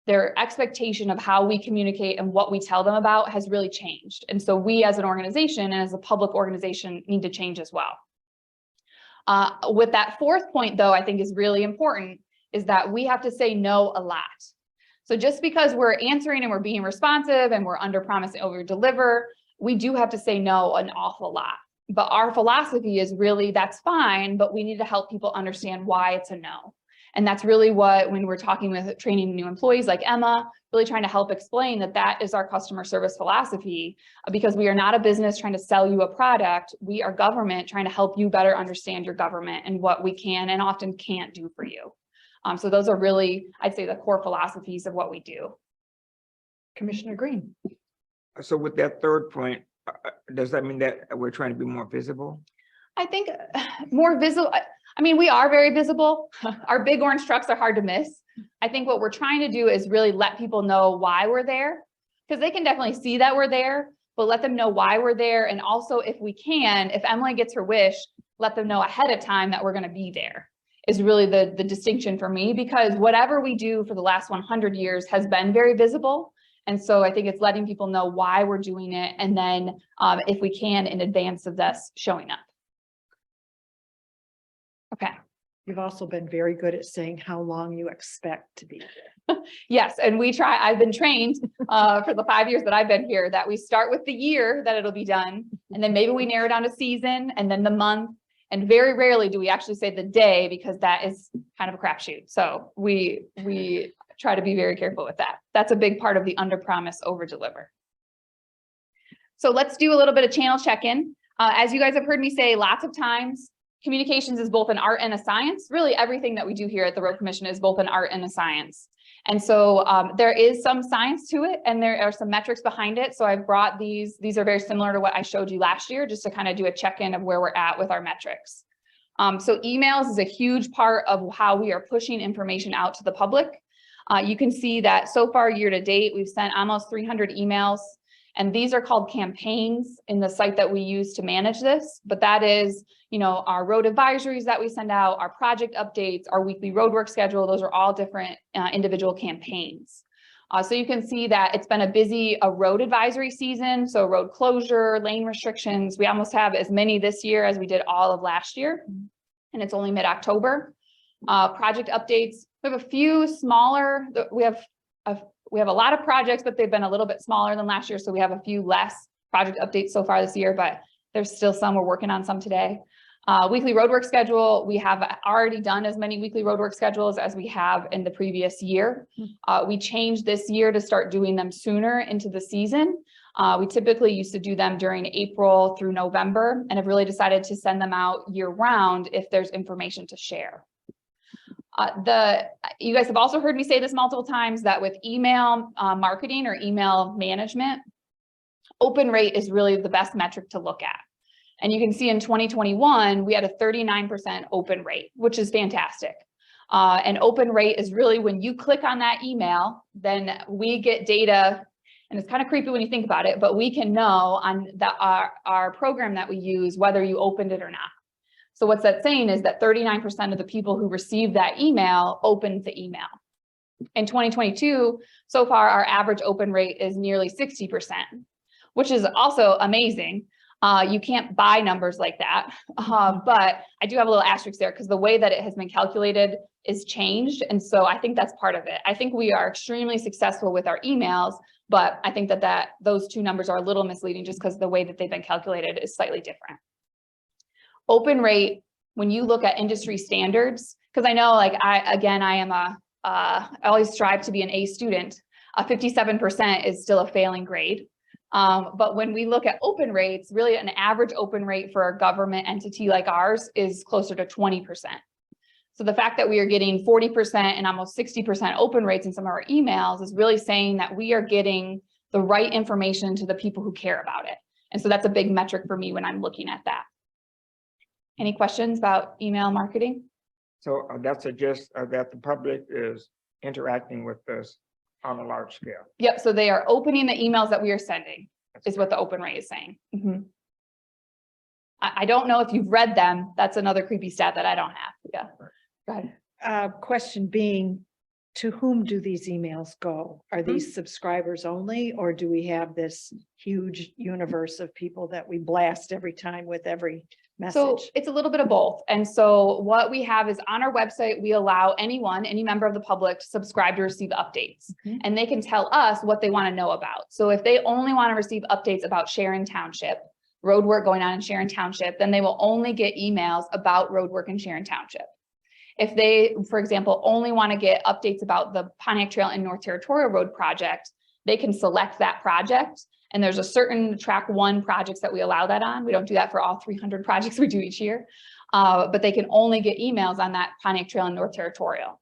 their expectation of how we communicate and what we tell them about has really changed. And so we as an organization and as a public organization need to change as well. With that fourth point, though, I think is really important is that we have to say no a lot. So just because we're answering and we're being responsive and we're under promise and over deliver, we do have to say no an awful lot. But our philosophy is really that's fine, but we need to help people understand why it's a no. And that's really what, when we're talking with training new employees like Emma, really trying to help explain that that is our customer service philosophy, because we are not a business trying to sell you a product. We are government trying to help you better understand your government and what we can and often can't do for you. So those are really, I'd say, the core philosophies of what we do. Commissioner Green. So with that third point, does that mean that we're trying to be more visible? I think more visible. I mean, we are very visible. Our big orange trucks are hard to miss. I think what we're trying to do is really let people know why we're there, because they can definitely see that we're there, but let them know why we're there. And also, if we can, if Emily gets her wish, let them know ahead of time that we're going to be there. Is really the distinction for me, because whatever we do for the last 100 years has been very visible. And so I think it's letting people know why we're doing it. And then if we can, in advance of this showing up. Okay. You've also been very good at saying how long you expect to be there. Yes, and I've been trained for the 5 years that I've been here that we start with the year that it'll be done. And then maybe we narrow down to season and then the month. And very rarely do we actually say the day, because that is kind of a crapshoot. So we try to be very careful with that. That's a big part of the under promise, over deliver. So let's do a little bit of channel check-in. As you guys have heard me say lots of times, communications is both an art and a science. Really, everything that we do here at the Road Commission is both an art and a science. And so there is some science to it, and there are some metrics behind it. So I've brought these are very similar to what I showed you last year, just to kind of do a check-in of where we're at with our metrics. So emails is a huge part of how we are pushing information out to the public. You can see that so far year to date, we've sent almost 300 emails, and these are called campaigns in the site that we use to manage this. But that is, our road advisories that we send out, our project updates, our weekly roadwork schedule. Those are all different individual campaigns. So you can see that it's been a busy road advisory season. So road closure, lane restrictions, we almost have as many this year as we did all of last year. And it's only mid-October. Project updates, we have a few smaller, we have a lot of projects, but they've been a little bit smaller than last year. So we have a few less project updates so far this year, but there's still some. We're working on some today. Weekly roadwork schedule, we have already done as many weekly roadwork schedules as we have in the previous year. We changed this year to start doing them sooner into the season. We typically used to do them during April through November and have really decided to send them out year round if there's information to share. You guys have also heard me say this multiple times that with email marketing or email management, open rate is really the best metric to look at. And you can see in 2021, we had a 39% open rate, which is fantastic. And open rate is really when you click on that email, then we get data, and it's kind of creepy when you think about it, but we can know on our program that we use whether you opened it or not. So what's that saying is that 39% of the people who received that email opened the email. In 2022, so far, our average open rate is nearly 60%, which is also amazing. You can't buy numbers like that, but I do have a little asterisk there because the way that it has been calculated is changed. And so I think that's part of it. I think we are extremely successful with our emails, but I think that those two numbers are a little misleading just because the way that they've been calculated is slightly different. Open rate, when you look at industry standards, because I know like I always strive to be an A student, 57% is still a failing grade. But when we look at open rates, really an average open rate for a government entity like ours is closer to 20%. So the fact that we are getting 40% and almost 60% open rates in some of our emails is really saying that we are getting the right information to the people who care about it. And so that's a big metric for me when I'm looking at that. Any questions about email marketing? So that suggests that the public is interacting with this on a large scale. Yep, so they are opening the emails that we are sending, is what the open rate is saying. I don't know if you've read them. That's another creepy stat that I don't have. Yeah, go ahead. Question being, to whom do these emails go? Are these subscribers only, or do we have this huge universe of people that we blast every time with every So message? it's a little bit of both. And so what we have is on our website, we allow anyone, any member of the public to subscribe to receive updates. And they can tell us what they want to know about. So if they only want to receive updates about Sharon Township, road work going on in Sharon Township, then they will only get emails about road work in Sharon Township. If they, for example, only want to get updates about the Pontiac Trail and North Territorial Road project, they can select that project. And there's a certain track 1 projects that we allow that on. We don't do that for all 300 projects we do each year, but they can only get emails on that Pontiac Trail and North Territorial.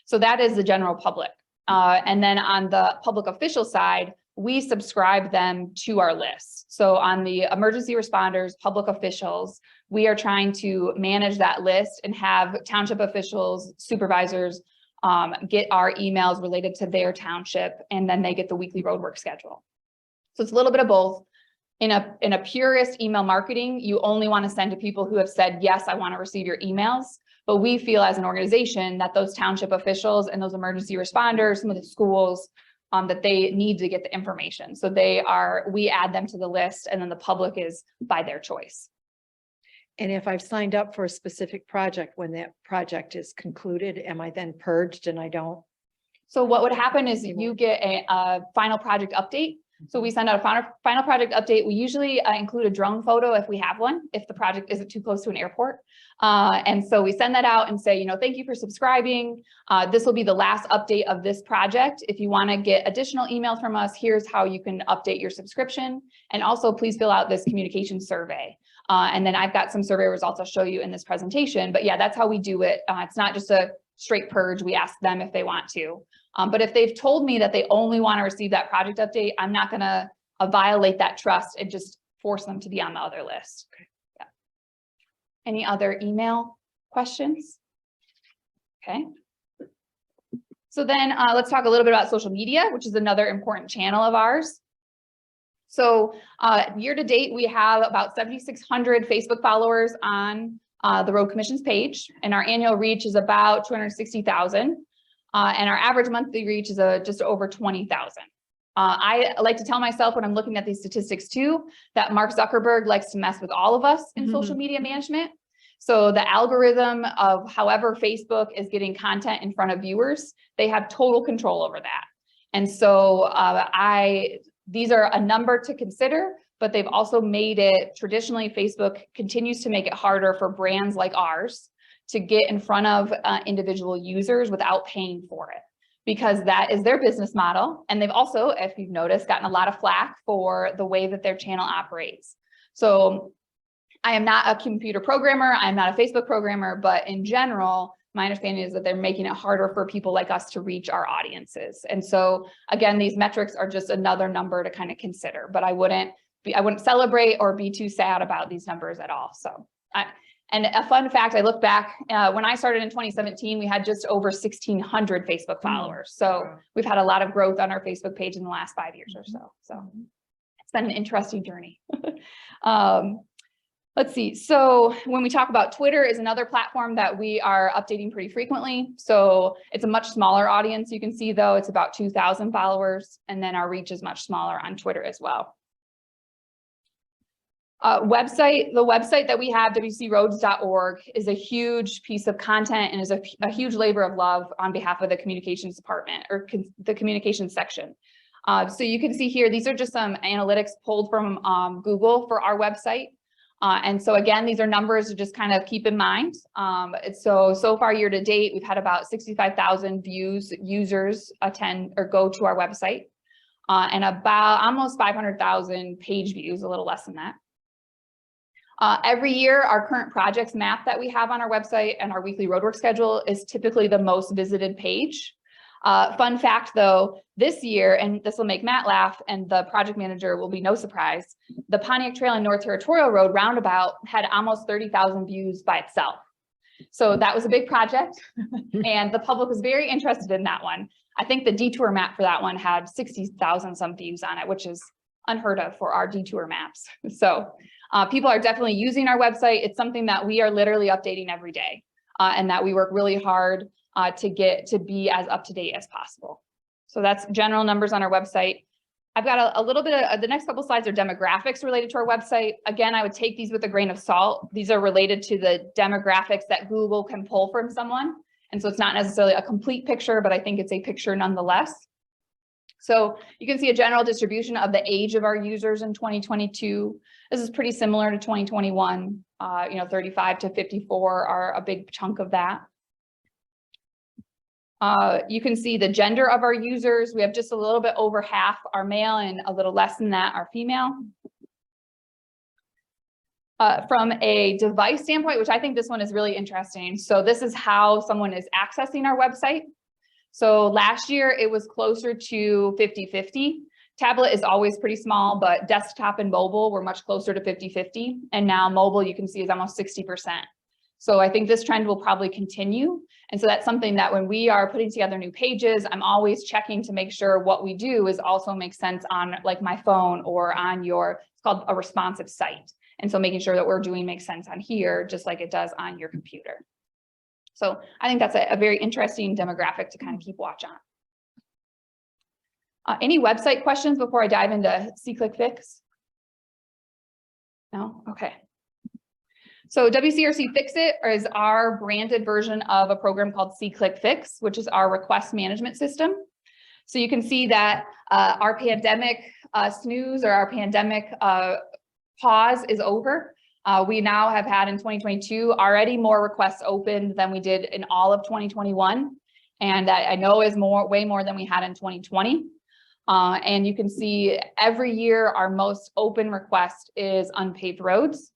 So that is the general public. And then on the public official side, we subscribe them to our list. So on the emergency responders, public officials, we are trying to manage that list and have township officials, supervisors, get our emails related to their township, and then they get the weekly roadwork schedule. So it's a little bit of both. In a purist email marketing, you only want to send to people who have said, yes, I want to receive your emails. But we feel as an organization that those township officials and those emergency responders, some of the schools, that they need to get the information. So we add them to the list, and then the public is by their choice. And if I've signed up for a specific project, when that project is concluded, am I then purged and I don't? So what would happen is you get a final project update. So we send out a final project update. We usually include a drone photo if we have one, if the project isn't too close to an airport. And so we send that out and say, thank you for subscribing. This will be the last update of this project. If you want to get additional emails from us, here's how you can update your subscription. And also please fill out this communication survey. And then I've got some survey results I'll show you in this presentation. But yeah, that's how we do it. It's not just a straight purge. We ask them if they want to. But if they've told me that they only want to receive that project update, I'm not going to violate that trust and just force them to be on the other list. Okay. Yeah. Any other email questions? Okay. So then let's talk a little bit about social media, which is another important channel of ours. So year to date, we have about 7,600 Facebook followers on the Road Commission's page, and our annual reach is about 260,000. And our average monthly reach is just over 20,000. I like to tell myself when I'm looking at these statistics too, that Mark Zuckerberg likes to mess with all of us in social media management. So the algorithm of however Facebook is getting content in front of viewers, they have total control over that. And so these are a number to consider, but they've also made it, traditionally, Facebook continues to make it harder for brands like ours to get in front of individual users without paying for it, because that is their business model. And they've also, if you've noticed, gotten a lot of flack for the way that their channel operates. So I am not a computer programmer, I'm not a Facebook programmer, but in general, my understanding is that they're making it harder for people like us to reach our audiences. And so again, these metrics are just another number to kind of consider, but I wouldn't celebrate or be too sad about these numbers at all. So and a fun fact, I look back, when I started in 2017, we had just over 1,600 Facebook followers. So we've had a lot of growth on our Facebook page in the last 5 years or so. So it's been an interesting journey. Let's see. So when we talk about Twitter is another platform that we are updating pretty frequently. So it's a much smaller audience. You can see though, it's about 2,000 followers, and then our reach is much smaller on Twitter as well. The website that we have, wcroads.org, is a huge piece of content and is a huge labor of love on behalf of the communications department or the communications section. So you can see here, these are just some analytics pulled from Google for our website. And so again, these are numbers to just kind of keep in mind. So far year to date, we've had about 65,000 users attend or go to our website, and about almost 500,000 page views, a little less than that. Every year, our current projects map that we have on our website and our weekly roadwork schedule is typically the most visited page. Fun fact though, this year, and this will make Matt laugh and the project manager will be no surprise, the Pontiac Trail and North Territorial Road roundabout had almost 30,000 views by itself. So that was a big project and the public was very interested in that one. I think the detour map for that one had 60,000 some views on it, which is unheard of for our detour maps. So people are definitely using our website. It's something that we are literally updating every day and that we work really hard to get to be as up to date as possible. So that's general numbers on our website. I've got a little bit of the next couple slides are demographics related to our website. Again, I would take these with a grain of salt. These are related to the demographics that Google can pull from someone. And so it's not necessarily a complete picture, but I think it's a picture nonetheless. So you can see a general distribution of the age of our users in 2022. This is pretty similar to 2021. 35 to 54 are a big chunk of that. You can see the gender of our users. We have just a little bit over half are male and a little less than that are female. From a device standpoint, which I think this one is really interesting. So this is how someone is accessing our website. So last year it was closer to 50-50. Tablet is always pretty small, but desktop and mobile were much closer to 50-50. And now mobile, you can see, is almost 60%. So I think this trend will probably continue. And so that's something that when we are putting together new pages, I'm always checking to make sure what we do is also makes sense on like my phone or on it's called a responsive site. And so making sure that we're doing makes sense on here, just like it does on your computer. So I think that's a very interesting demographic to kind of keep watch on. Any website questions before I dive into SeeClickFix? No? Okay. So WCRC Fix It is our branded version of a program called SeeClickFix, which is our request management system. So you can see that our pandemic snooze or our pandemic pause is over. We now have had in 2022 already more requests opened than we did in all of 2021. And that I know is way more than we had in 2020. And you can see every year our most open request is unpaved roads.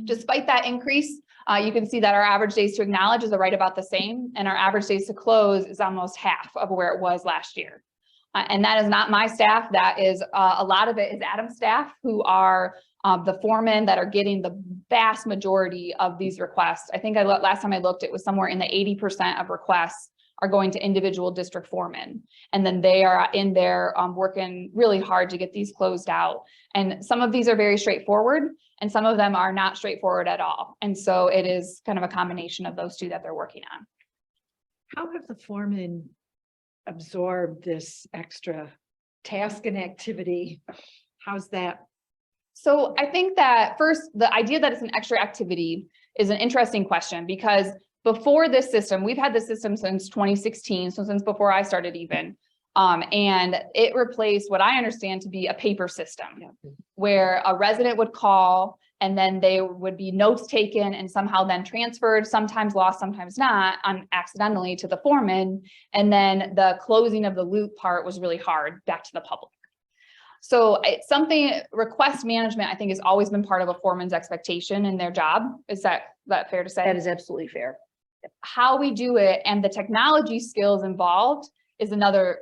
Despite that increase, you can see that our average days to acknowledge is right about the same, and our average days to close is almost half of where it was last year. And that is not my staff. That is a lot of it is Adam's staff, who are the foremen that are getting the vast majority of these requests. I think last time I looked, it was somewhere in the 80% of requests are going to individual district foremen. And then they are in there working really hard to get these closed out. And some of these are very straightforward and some of them are not straightforward at all. And so it is kind of a combination of those two that they're working on. How have the foremen absorbed this extra task and activity? How's that? So I think that first, the idea that it's an extra activity is an interesting question, because before this system, we've had this system since 2016, so since before I started even, And it replaced what I understand to be a paper system where a resident would call and then they would be notes taken and somehow then transferred, sometimes lost, sometimes not, accidentally to the foreman. And then the closing of the loop part was really hard back to the public. So it's something, request management, I think, has always been part of a foreman's expectation in their job. Is that fair to say? That is absolutely fair. How we do it and the technology skills involved is another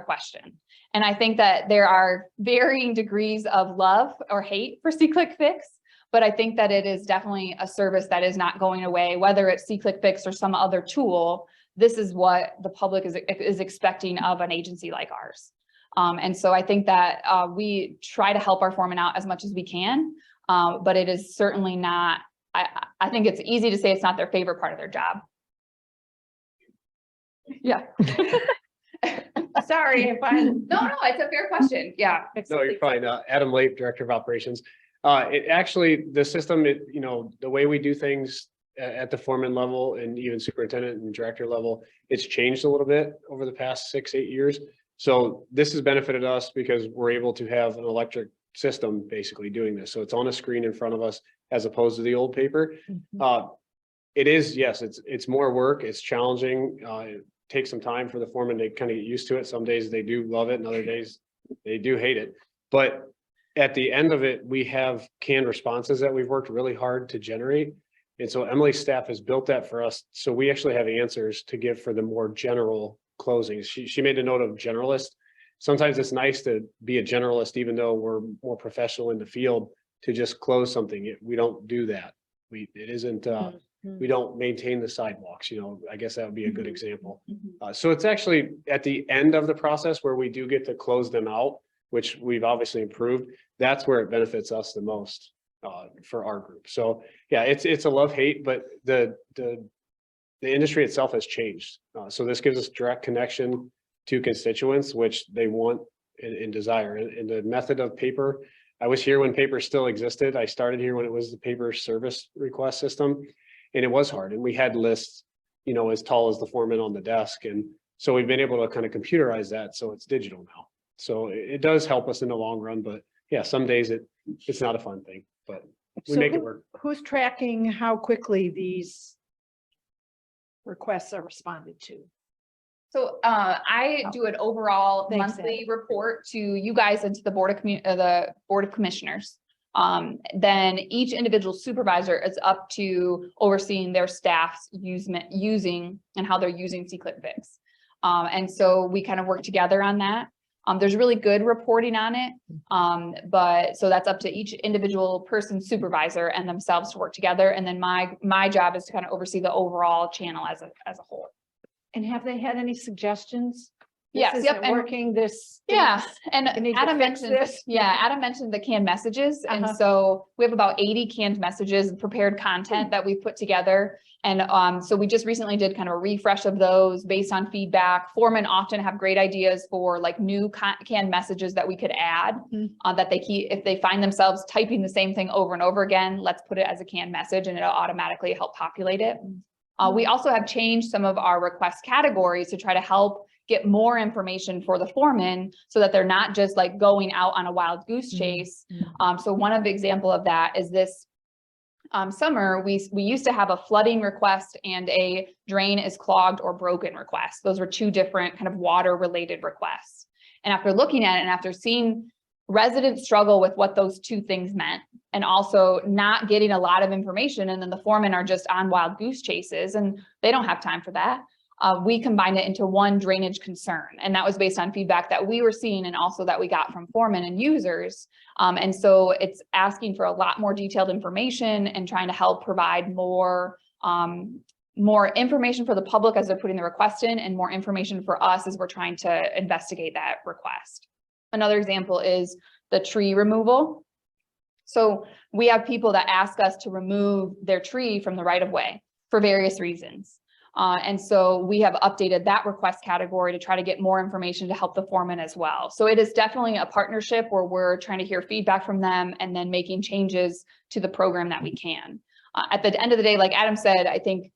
question. And I think that there are varying degrees of love or hate for C-Click Fix, but I think that it is definitely a service that is not going away, whether it's C-Click Fix or some other tool. This is what the public is expecting of an agency like ours. And so I think that we try to help our foremen out as much as we can, but it is certainly not, I think it's easy to say it's not their favorite part of their job. Yeah. Sorry if I'm. No, it's a fair question. Yeah. No, you're fine. Adam Leip, Director of Operations. It actually, the system, the way we do things at the foreman level and even superintendent and director level, it's changed a little bit over the past 6-8 years. So this has benefited us because we're able to have an electric system basically doing this. So it's on a screen in front of us as opposed to the old paper. It is, yes, it's more work. It's challenging. It takes some time for the foreman to kind of get used to it. Some days they do love it and other days they do hate it. But at the end of it, we have canned responses that we've worked really hard to generate. And so Emily's staff has built that for us. So we actually have answers to give for the more general closings. She made a note of generalist. Sometimes it's nice to be a generalist, even though we're more professional in the field, to just close something. We don't do that. We don't maintain the sidewalks, I guess that would be a good example. So it's actually at the end of the process where we do get to close them out, which we've obviously improved. That's where it benefits us the most for our group. So yeah, it's a love-hate, but the industry itself has changed. So this gives us direct connection to constituents, which they want and desire. And the method of paper, I was here when paper still existed. I started here when it was the paper service request system, and it was hard. And we had lists, as tall as the foreman on the desk. And so we've been able to kind of computerize that. So it's digital now. So it does help us in the long run, but yeah, some days it's not a fun thing, but we make it work. Who's tracking how quickly these requests are responded to? So I do an overall Thanks, monthly report to you guys and to the Board of Commissioners. Then each individual supervisor is up to overseeing their staff's using and how they're using C-Click Fix. And so we kind of work together on that. There's really good reporting on it. But so that's up to each individual person supervisor and themselves to work together. And then my job is to kind of oversee the overall channel as a whole. And have they had any suggestions? Yes, This yep, isn't and- working this. Yeah, and I need to Adam fix mentioned, this. Adam mentioned the canned messages. And Uh-huh. so we have about 80 canned messages and prepared content that we've put together. And so we just recently did kind of a refresh of those based on feedback. Foremen often have great ideas for like new canned messages that we could add that they keep, if they find themselves typing the same thing over and over again, let's put it as a canned message and it'll automatically help populate it. We also have changed some of our request categories to try to help get more information for the foreman so that they're not just like going out on a wild goose chase. So one of the example of that is this summer, we used to have a flooding request and a drain is clogged or broken request. Those were two different kind of water related requests. And after looking at it and after seeing residents struggle with what those two things meant and also not getting a lot of information, and then the foremen are just on wild goose chases and they don't have time for that. We combined it into one drainage concern, and that was based on feedback that we were seeing and also that we got from foremen and users. And so it's asking for a lot more detailed information and trying to help provide more information for the public as they're putting the request in, and more information for us as we're trying to investigate that request. Another example is the tree removal. So we have people that ask us to remove their tree from the right of way for various reasons. And so we have updated that request category to try to get more information to help the foreman as well. So it is definitely a partnership where we're trying to hear feedback from them and then making changes to the program that we can. At the end of the day, like Adam said, I think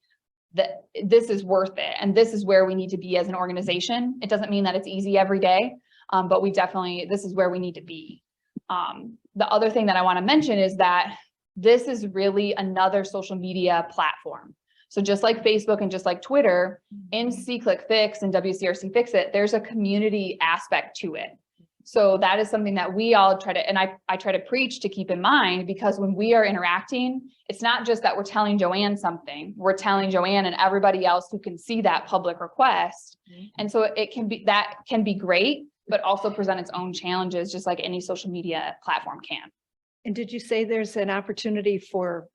that this is worth it. And this is where we need to be as an organization. It doesn't mean that it's easy every day, but this is where we need to be. The other thing that I want to mention is that this is really another social media platform. So just like Facebook and just like Twitter, in SeeClickFix and WCRC Fix It, there's a community aspect to it. So that is something that we all try to, and I try to preach to keep in mind, because when we are interacting, it's not just that we're telling Joanne something, we're telling Joanne and everybody else who can see that public request. And so that can be great, but also present its own challenges, just like any social media platform can. And did you say there's an opportunity for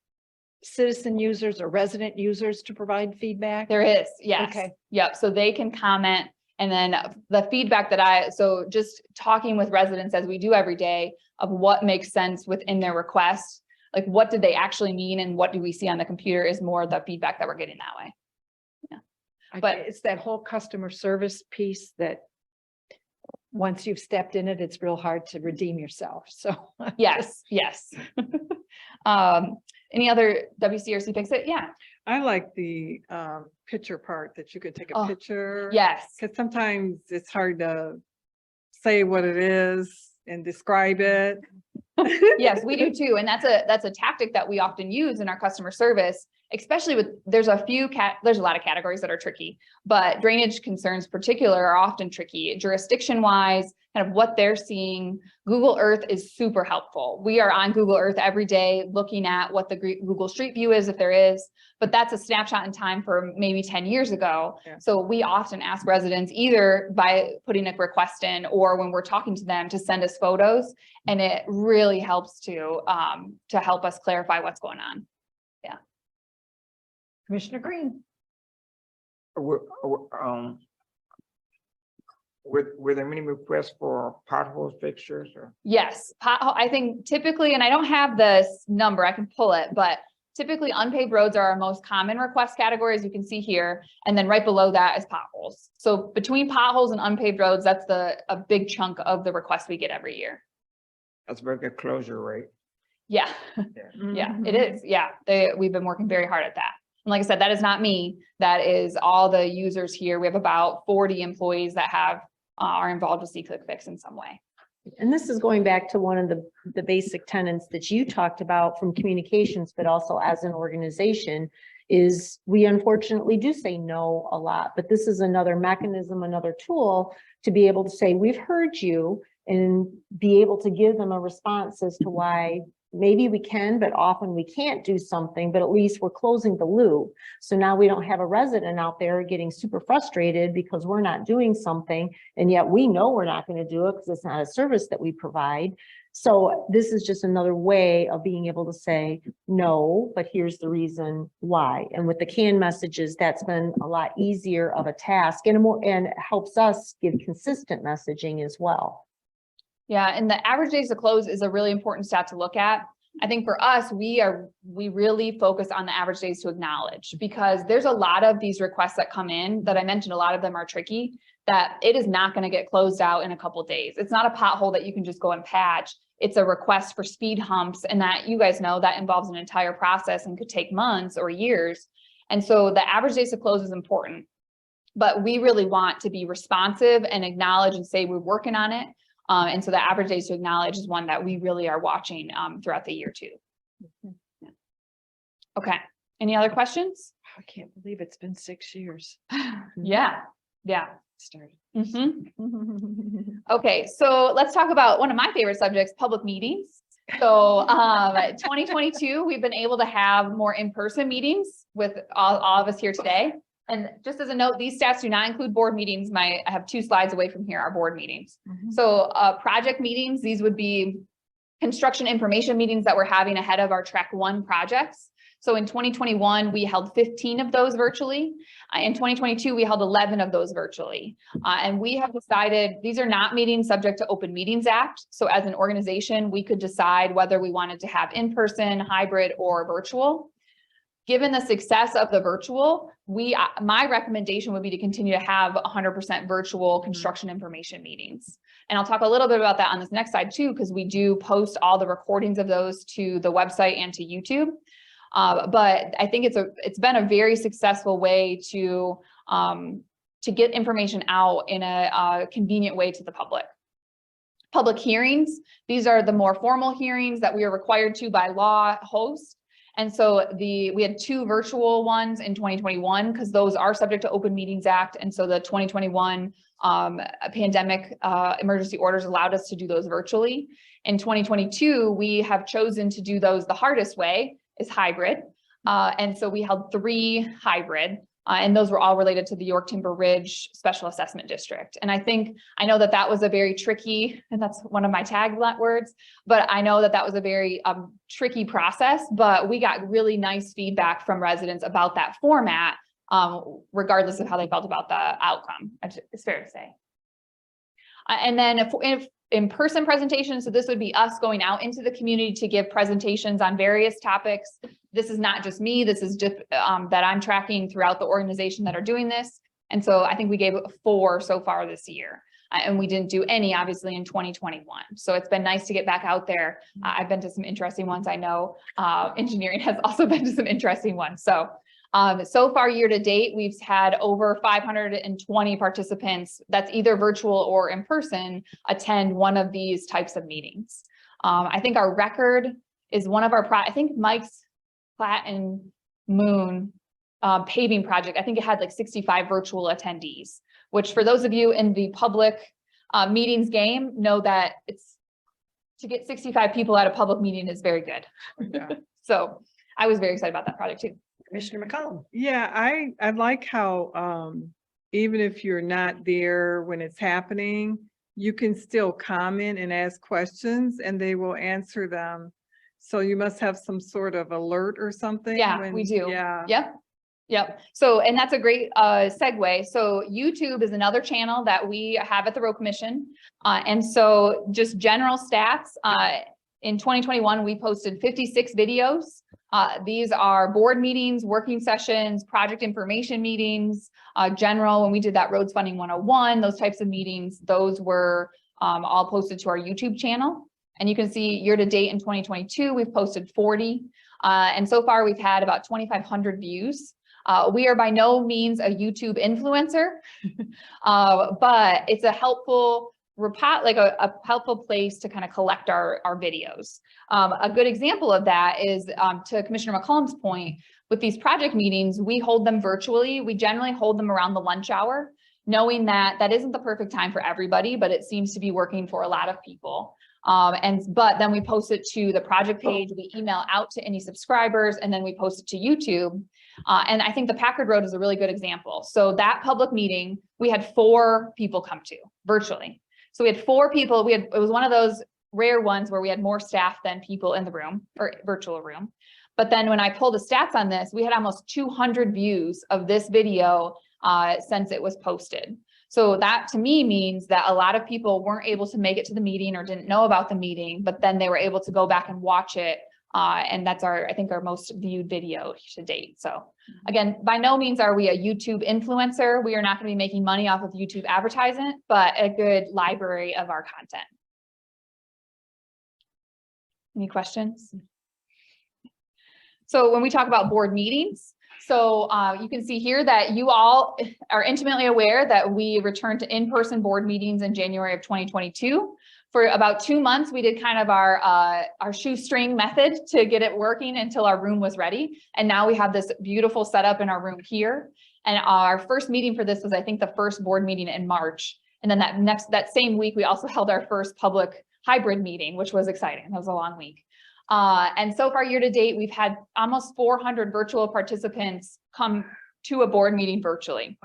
citizen users or resident users to provide feedback? There is, yes. Okay. Yep, so they can comment. And then the feedback so just talking with residents as we do every day of what makes sense within their request, like what did they actually mean and what do we see on the computer is more the feedback that we're getting that way. But But- it's that whole customer service piece that once you've stepped in it, it's real hard to redeem yourself. So Yes, yes. Any other WCRC Fix It? Yeah, I like the picture part, that you could take a Oh, picture. yes. Because sometimes it's hard to say what it is and describe it. Yes, we do too. And that's a tactic that we often use in our customer service, especially with, there's a lot of categories that are tricky, but drainage concerns particular are often tricky, jurisdiction wise, kind of what they're seeing. Google Earth is super helpful. We are on Google Earth every day looking at what the Google Street View is, if there is, but that's a snapshot in time for maybe 10 years ago. Yeah. So we often ask residents either by putting a request in or when we're talking to them to send us photos. And it really helps to help us clarify what's going on. Commissioner Green. Were there many requests for pothole fixtures or? Yes, pothole, I think typically, and I don't have this number, I can pull it, but typically unpaved roads are our most common request category, as you can see here. And then right below that is potholes. So between potholes and unpaved roads, that's a big chunk of the requests we get every year. That's very good closure rate. Yeah, yeah, it is. Yeah, we've been working very hard at that. And like I said, that is not me. That is all the users here. We have about 40 employees that are involved with SeeClickFix in some way. And this is going back to one of the basic tenets that you talked about from communications, but also as an organization, is we unfortunately do say no a lot, but this is another mechanism, another tool to be able to say, we've heard you, and be able to give them a response as to why maybe we can, but often we can't do something, but at least we're closing the loop. So now we don't have a resident out there getting super frustrated because we're not doing something, and yet we know we're not going to do it because it's not a service that we provide. So this is just another way of being able to say, no, but here's the reason why. And with the canned messages, that's been a lot easier of a task, and it helps us give consistent messaging as well. Yeah, and the average days to close is a really important stat to look at. I think for us, we really focus on the average days to acknowledge, because there's a lot of these requests that come in that I mentioned, a lot of them are tricky, that it is not going to get closed out in a couple of days. It's not a pothole that you can just go and patch. It's a request for speed humps, and that, you guys know, that involves an entire process and could take months or years. And so the average days to close is important, but we really want to be responsive and acknowledge and say we're working on it. And so the average days to acknowledge is one that we really are watching throughout the year too. Yeah. Okay, any other questions? I can't believe it's been 6 years. Yeah, Started. Okay, so let's talk about one of my favorite subjects, public meetings. So 2022, we've been able to have more in-person meetings with all of us here today. And just as a note, these stats do not include board meetings. I have 2 slides away from here, are board meetings. So project meetings, these would be construction information meetings that we're having ahead of our track 1 projects. So in 2021, we held 15 of those virtually. In 2022, we held 11 of those virtually. And we have decided these are not meetings subject to Open Meetings Act. So as an organization, we could decide whether we wanted to have in-person, hybrid, or virtual. Given the success of the virtual, my recommendation would be to continue to have 100% virtual construction information meetings. And I'll talk a little bit about that on this next slide too, because we do post all the recordings of those to the website and to YouTube. But I think it's been a very successful way to get information out in a convenient way to the public. Public hearings, these are the more formal hearings that we are required to by law host. And so we had 2 virtual ones in 2021 because those are subject to Open Meetings Act. And so the 2021 pandemic emergency orders allowed us to do those virtually. In 2022, we have chosen to do those the hardest way, is hybrid. And so we held 3 hybrid. And those were all related to the York Timber Ridge Special Assessment District. And I know that that was a very tricky, and that's one of my tag words, but I know that that was a very tricky process, but we got really nice feedback from residents about that format, regardless of how they felt about the outcome, it's fair to say. And then if in-person presentations, so this would be us going out into the community to give presentations on various topics. This is not just me, this is just that I'm tracking throughout the organization that are doing this. And so I think we gave 4 so far this year. And we didn't do any, obviously, in 2021. So it's been nice to get back out there. I've been to some interesting ones. I know engineering has also been to some interesting ones. So so far year to date, we've had over 520 participants, that's either virtual or in person, attend one of these types of meetings. I think our record is one of our, I think Mike's Platte and Moon paving project, I think it had like 65 virtual attendees, which for those of you in the public meetings game know that to get 65 people at a public meeting is very good. Yeah. So I was very excited about that project too. Commissioner McCollum. Yeah, I like how even if you're not there when it's happening, you can still comment and ask questions and they will answer them. So you must have some sort of alert or something. Yeah, we do. Yeah. Yep. So, and that's a great segue. So YouTube is another channel that we have at the Road Commission. And so just general stats, in 2021, we posted 56 videos. These are board meetings, working sessions, project information meetings, general, when we did that Roads Funding 101, those types of meetings, those were all posted to our YouTube channel. And you can see year to date in 2022, we've posted 40. And so far we've had about 2,500 views. We are by no means a YouTube influencer, but it's a helpful a helpful place to kind of collect our videos. A good example of that is to Commissioner McCollum's point, with these project meetings, we hold them virtually. We generally hold them around the lunch hour, knowing that that isn't the perfect time for everybody, but it seems to be working for a lot of people. But then we post it to the project page, we email out to any subscribers, and then we post it to YouTube. And I think the Packard Road is a really good example. So that public meeting, we had 4 people come to virtually. So we had 4 people, it was one of those rare ones where we had more staff than people in the room or virtual room. But then when I pulled the stats on this, we had almost 200 views of this video since it was posted. So that to me means that a lot of people weren't able to make it to the meeting or didn't know about the meeting, but then they were able to go back and watch it. And that's I think our most viewed video to date. So again, by no means are we a YouTube influencer. We are not going to be making money off of YouTube advertisement, but a good library of our content. Any questions? So when we talk about board meetings, so you can see here that you all are intimately aware that we returned to in-person board meetings in January of 2022. For about 2 months, we did kind of our shoestring method to get it working until our room was ready. And now we have this beautiful setup in our room here. And our first meeting for this was, I think, the first board meeting in March. And then that same week, we also held our first public hybrid meeting, which was exciting. That was a long week. And so far year to date, we've had almost 400 virtual participants come to a board meeting virtually,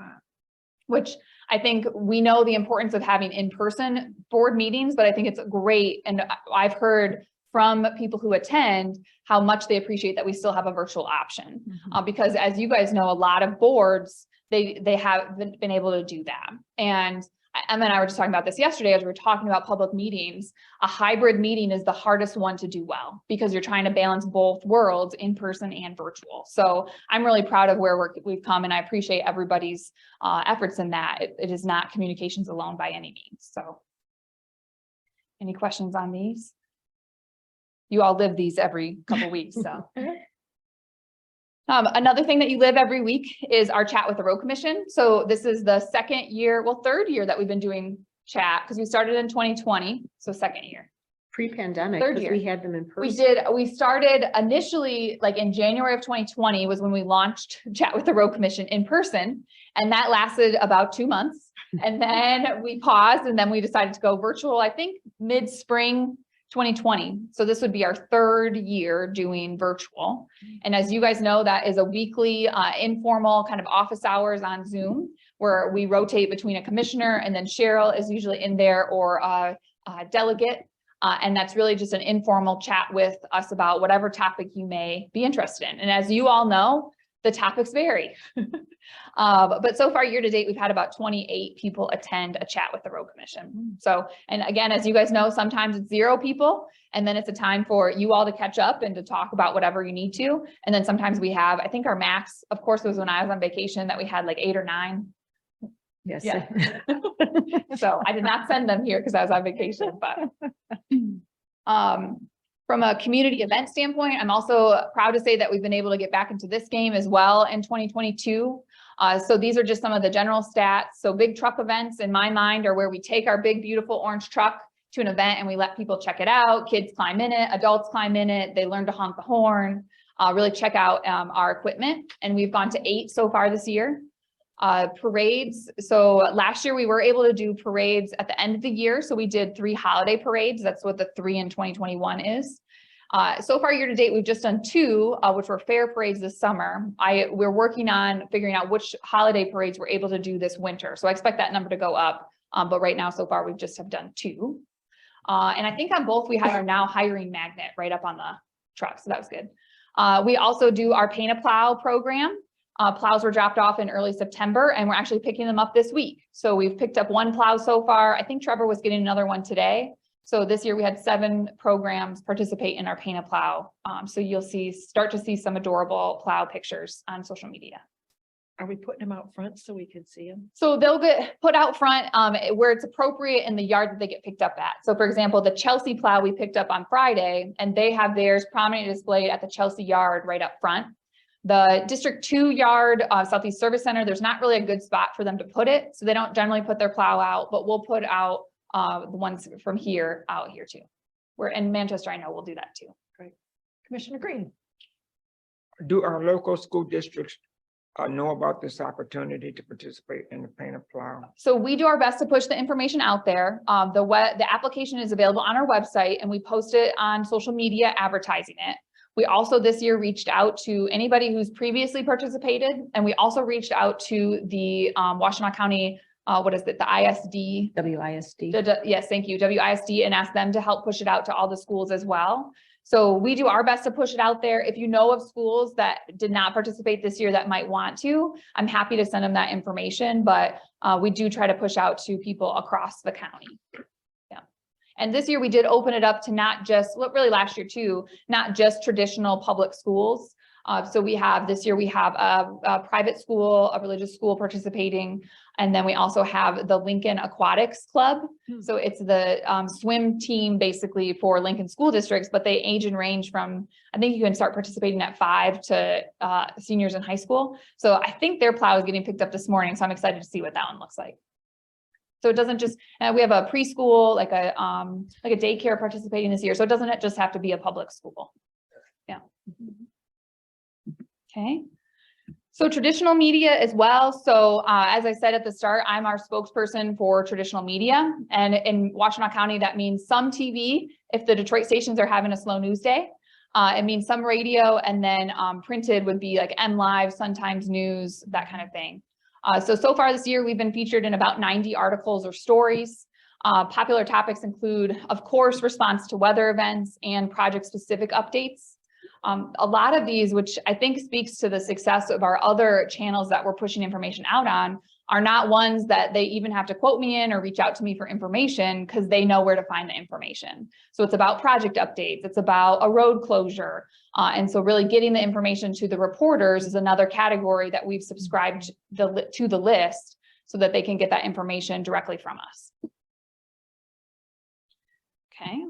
which I think we know the importance of having in-person board meetings, but I think it's great. And I've heard from people who attend how much they appreciate that we still have a virtual option. Because as you guys know, a lot of boards, they haven't been able to do that. And Emma and I were just talking about this yesterday as we were talking about public meetings. A hybrid meeting is the hardest one to do well because you're trying to balance both worlds, in person and virtual. So I'm really proud of where we've come, and I appreciate everybody's efforts in that. It is not communications alone by any means. So any questions on these? You all live these every couple weeks, so. Another thing that you live every week is our chat with the road commission. So this is the second year, well, third year that we've been doing chat because we started in 2020. So second year. Pre-pandemic, Third because year. we had them in We person. did, we started initially like in January of 2020 was when we launched Chat with the Road Commission in person. And that lasted about 2 months. And then we paused and then we decided to go virtual, I think mid-spring 2020. So this would be our third year doing virtual. And as you guys know, that is a weekly informal kind of office hours on Zoom where we rotate between a commissioner and then Cheryl is usually in there or a delegate. And that's really just an informal chat with us about whatever topic you may be interested in. And as you all know, the topics vary. But so far year to date, we've had about 28 people attend a chat with the road commission. So, and again, as you guys know, sometimes it's 0 people, and then it's a time for you all to catch up and to talk about whatever you need to. And then sometimes we have, I think our max, of course, was when I was on vacation that we had like 8 or 9. Yes. Yeah. So I did not send them here because I was on vacation, but from a community event standpoint, I'm also proud to say that we've been able to get back into this game as well in 2022. So these are just some of the general stats. So big truck events in my mind are where we take our big, beautiful orange truck to an event and we let people check it out. Kids climb in it, adults climb in it. They learn to honk the horn, really check out our equipment. And we've gone to 8 so far this year. Parades. So last year we were able to do parades at the end of the year. So we did 3 holiday parades. That's what the 3 in 2021 is. So far year to date, we've just done 2, which were fair parades this summer. We're working on figuring out which holiday parades we're able to do this winter. So I expect that number to go up. But right now, so far, we've just have done 2. And I think on both, we have our now hiring magnet right up on the truck. So that was good. We also do our Paint a Plow program. Plows were dropped off in early September and we're actually picking them up this week. So we've picked up 1 plow so far. I think Trevor was getting another one today. So this year we had 7 programs participate in our Paint a Plow. So you'll start to see some adorable plow pictures on social media. Are we putting them out front so we can see them? So they'll get put out front where it's appropriate in the yard that they get picked up at. So for example, the Chelsea plow we picked up on Friday and they have theirs prominently displayed at the Chelsea yard right up front. The District 2 yard, Southeast Service Center, there's not really a good spot for them to put it. So they don't generally put their plow out, but we'll put out the ones from here out here too. We're in Manchester, I know we'll do that too. Great. Commissioner Green. Do our local school districts know about this opportunity to participate in the Paint a Plow? So we do our best to push the information out there. The application is available on our website and we post it on social media advertising it. We also this year reached out to anybody who's previously participated, and we also reached out to the Washtenaw County, what is it, the ISD? WISD. Yes, thank you, WISD, and asked them to help push it out to all the schools as well. So we do our best to push it out there. If you know of schools that did not participate this year that might want to, I'm happy to send them that information, but we do try to push out to people across the county. And this year we did open it up to not just, well, really last year too, not just traditional public schools. So we have, this year we have a private school, a religious school participating. And then we also have the Lincoln Aquatics Club. So it's the swim team basically for Lincoln school districts, but they age and range from, I think you can start participating at 5 to seniors in high school. So I think their plow is getting picked up this morning. So I'm excited to see what that one looks like. So it doesn't just, we have a preschool, like a daycare participating this year. So it doesn't just have to be a public school. Yeah. Okay. So traditional media as well. So as I said at the start, I'm our spokesperson for traditional media. And in Washtenaw County, that means some TV if the Detroit stations are having a slow news day. It means some radio, and then printed would be like MLive, Sun Times News, that kind of thing. So far this year, we've been featured in about 90 articles or stories. Popular topics include, of course, response to weather events and project-specific updates. A lot of these, which I think speaks to the success of our other channels that we're pushing information out on, are not ones that they even have to quote me in or reach out to me for information because they know where to find the information. So it's about project updates, it's about a road closure. And so really getting the information to the reporters is another category that we've subscribed to the list so that they can get that information directly from us. Okay.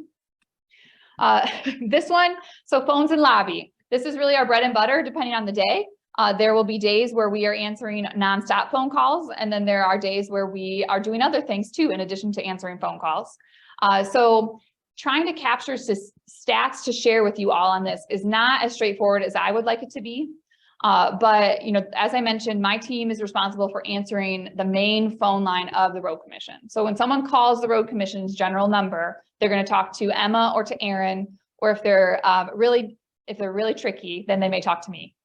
This one, so phones in lobby. This is really our bread and butter, depending on the day. There will be days where we are answering nonstop phone calls, and then there are days where we are doing other things too, in addition to answering phone calls. So trying to capture stats to share with you all on this is not as straightforward as I would like it to be. But as I mentioned, my team is responsible for answering the main phone line of the Road Commission. So when someone calls the Road Commission's general number, they're going to talk to Emma or to Aaron, or if they're really tricky, then they may talk to me.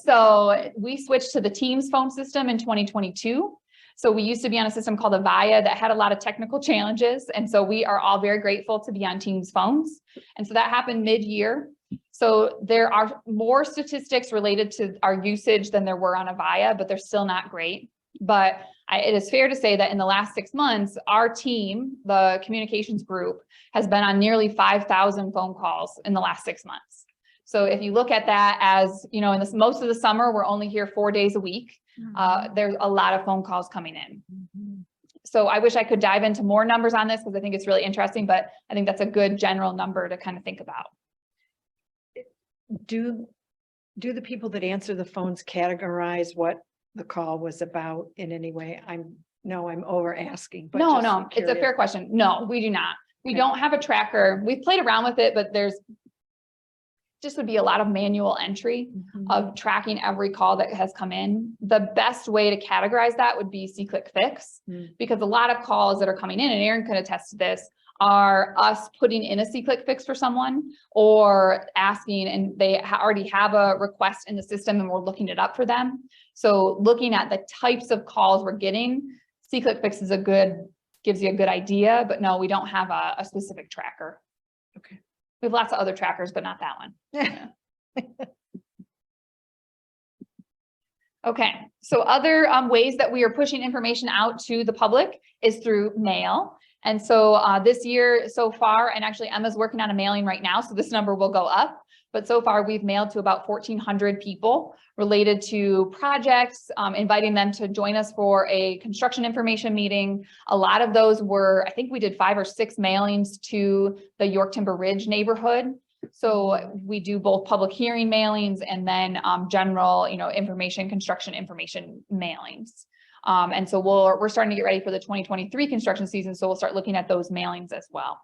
So we switched to the Teams phone system in 2022. So we used to be on a system called Avaya that had a lot of technical challenges. And so we are all very grateful to be on Teams phones. And so that happened mid-year. So there are more statistics related to our usage than there were on Avaya, but they're still not great. But it is fair to say that in the last 6 months, our team, the communications group, has been on nearly 5,000 phone calls in the last 6 months. So if you look at that as, in this most of the summer, we're only here 4 days a week. There's a lot of phone calls coming in. So I wish I could dive into more numbers on this because I think it's really interesting, but I think that's a good general number to kind of think about. Do the people that answer the phones categorize what the call was about in any way? I'm over asking. But No, just it's a fair curious. question. No, we do not. We Okay. don't have a tracker. We've played around with it, but there's just would be a lot of manual entry of tracking every call that has come in. The best way to categorize that would be see-click fix, because a lot of calls that are coming in, and Aaron could attest to this, are us putting in a see-click fix for someone or asking, and they already have a request in the system and we're looking it up for them. So looking at the types of calls we're getting, see-click fix is gives you a good idea, but no, we don't have a specific tracker. Okay. We have lots of other trackers, but not that one. Okay, so other ways that we are pushing information out to the public is through mail. And so this year so far, and actually Emma's working on a mailing right now, so this number will go up. But so far we've mailed to about 1,400 people related to projects, inviting them to join us for a construction information meeting. A lot of those were, I think we did 5 or 6 mailings to the York Timber Ridge neighborhood. So we do both public hearing mailings and then general, construction information mailings. And so we're starting to get ready for the 2023 construction season. So we'll start looking at those mailings as well.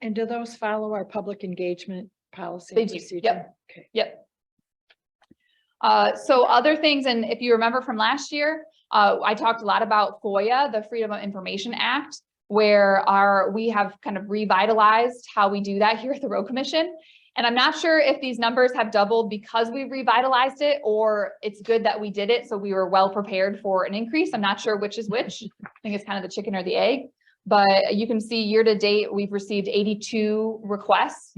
And do those follow our public engagement policy? They and do. procedure? Yep. Okay. Yep. So other things, and if you remember from last year, I talked a lot about FOIA, the Freedom of Information Act, where we have kind of revitalized how we do that here at the Road Commission. And I'm not sure if these numbers have doubled because we revitalized it, or it's good that we did it, so we were well prepared for an increase. I'm not sure which is which. I think it's kind of the chicken or the egg. But you can see year to date, we've received 82 requests.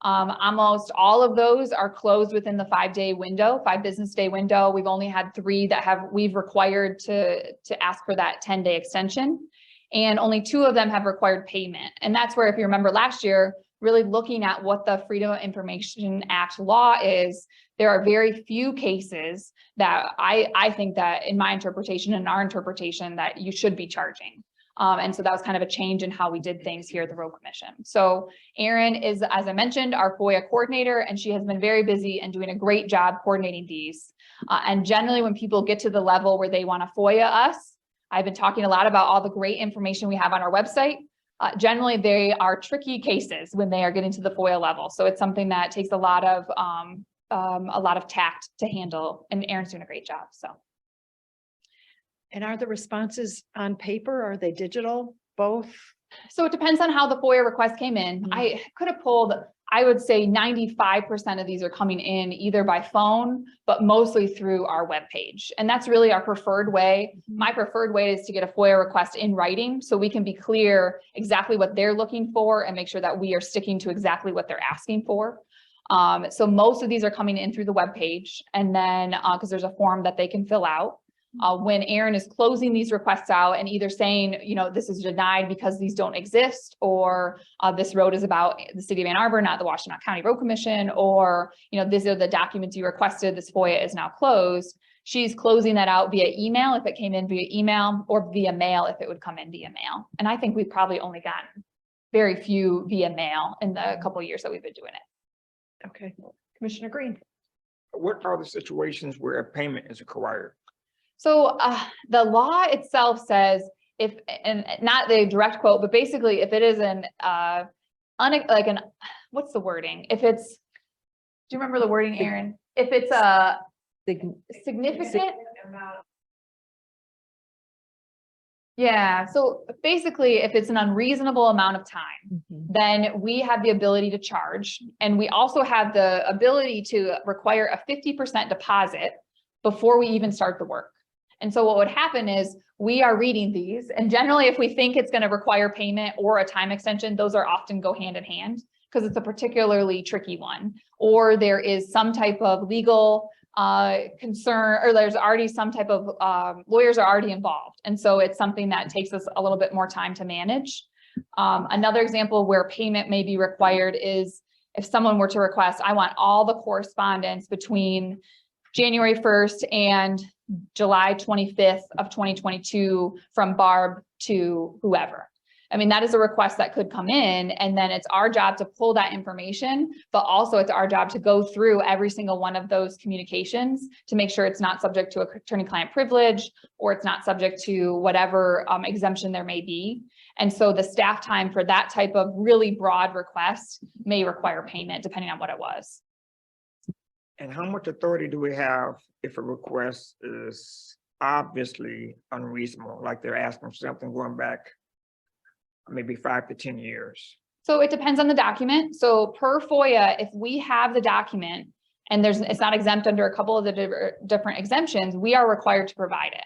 Almost all of those are closed within the 5-day window, 5 business day window. We've only had 3 that we've required to ask for that 10-day extension. And only 2 of them have required payment. And that's where, if you remember last year, really looking at what the Freedom of Information Act law is, there are very few cases that I think that in my interpretation and our interpretation that you should be charging. And so that was kind of a change in how we did things here at the Road Commission. So Erin is, as I mentioned, our FOIA coordinator, and she has been very busy and doing a great job coordinating these. And generally when people get to the level where they want to FOIA us, I've been talking a lot about all the great information we have on our website. Generally, they are tricky cases when they are getting to the FOIA level. So it's something that takes a lot of tact to handle, and Erin's doing a great job, so. And are the responses on paper? Are they digital? Both? So it depends on how the FOIA request came in. I could have pulled, I would say 95% of these are coming in either by phone, but mostly through our webpage. And that's really our preferred way. My preferred way is to get a FOIA request in writing so we can be clear exactly what they're looking for and make sure that we are sticking to exactly what they're asking for. So most of these are coming in through the webpage, and then because there's a form that they can fill out. When Erin is closing these requests out and either saying, this is denied because these don't exist, or this road is about the city of Ann Arbor, not the Washtenaw County Road Commission, or, these are the documents you requested, this FOIA is now closed. She's closing that out via email if it came in via email, or via mail if it would come in via mail. And I think we've probably only gotten very few via mail in the couple of years that we've been doing it. Okay. Commissioner Green. What are the situations where a payment is required? So the law itself says if, and not the direct quote, but basically if it is what's the wording? If it's, do you remember the wording, Aaron? If it's a significant. Yeah, so basically if it's an unreasonable amount of time, then we have the ability to charge. And we also have the ability to require a 50% deposit before we even start the work. And so what would happen is we are reading these, and generally if we think it's going to require payment or a time extension, those are often go hand in hand because it's a particularly tricky one, or there is some type of legal concern, or there's already some type of lawyers are already involved. And so it's something that takes us a little bit more time to manage. Another example where payment may be required is if someone were to request, I want all the correspondence between January 1st and July 25th of 2022 from Barb to whoever. I mean, that is a request that could come in, and then it's our job to pull that information, but also it's our job to go through every single one of those communications to make sure it's not subject to attorney-client privilege, or it's not subject to whatever exemption there may be. And so the staff time for that type of really broad request may require payment depending on what it was. And how much authority do we have if a request is obviously unreasonable, like they're asking for something going back maybe 5 to 10 years? So it depends on the document. So per FOIA, if we have the document and it's not exempt under a couple of the different exemptions, we are required to provide it.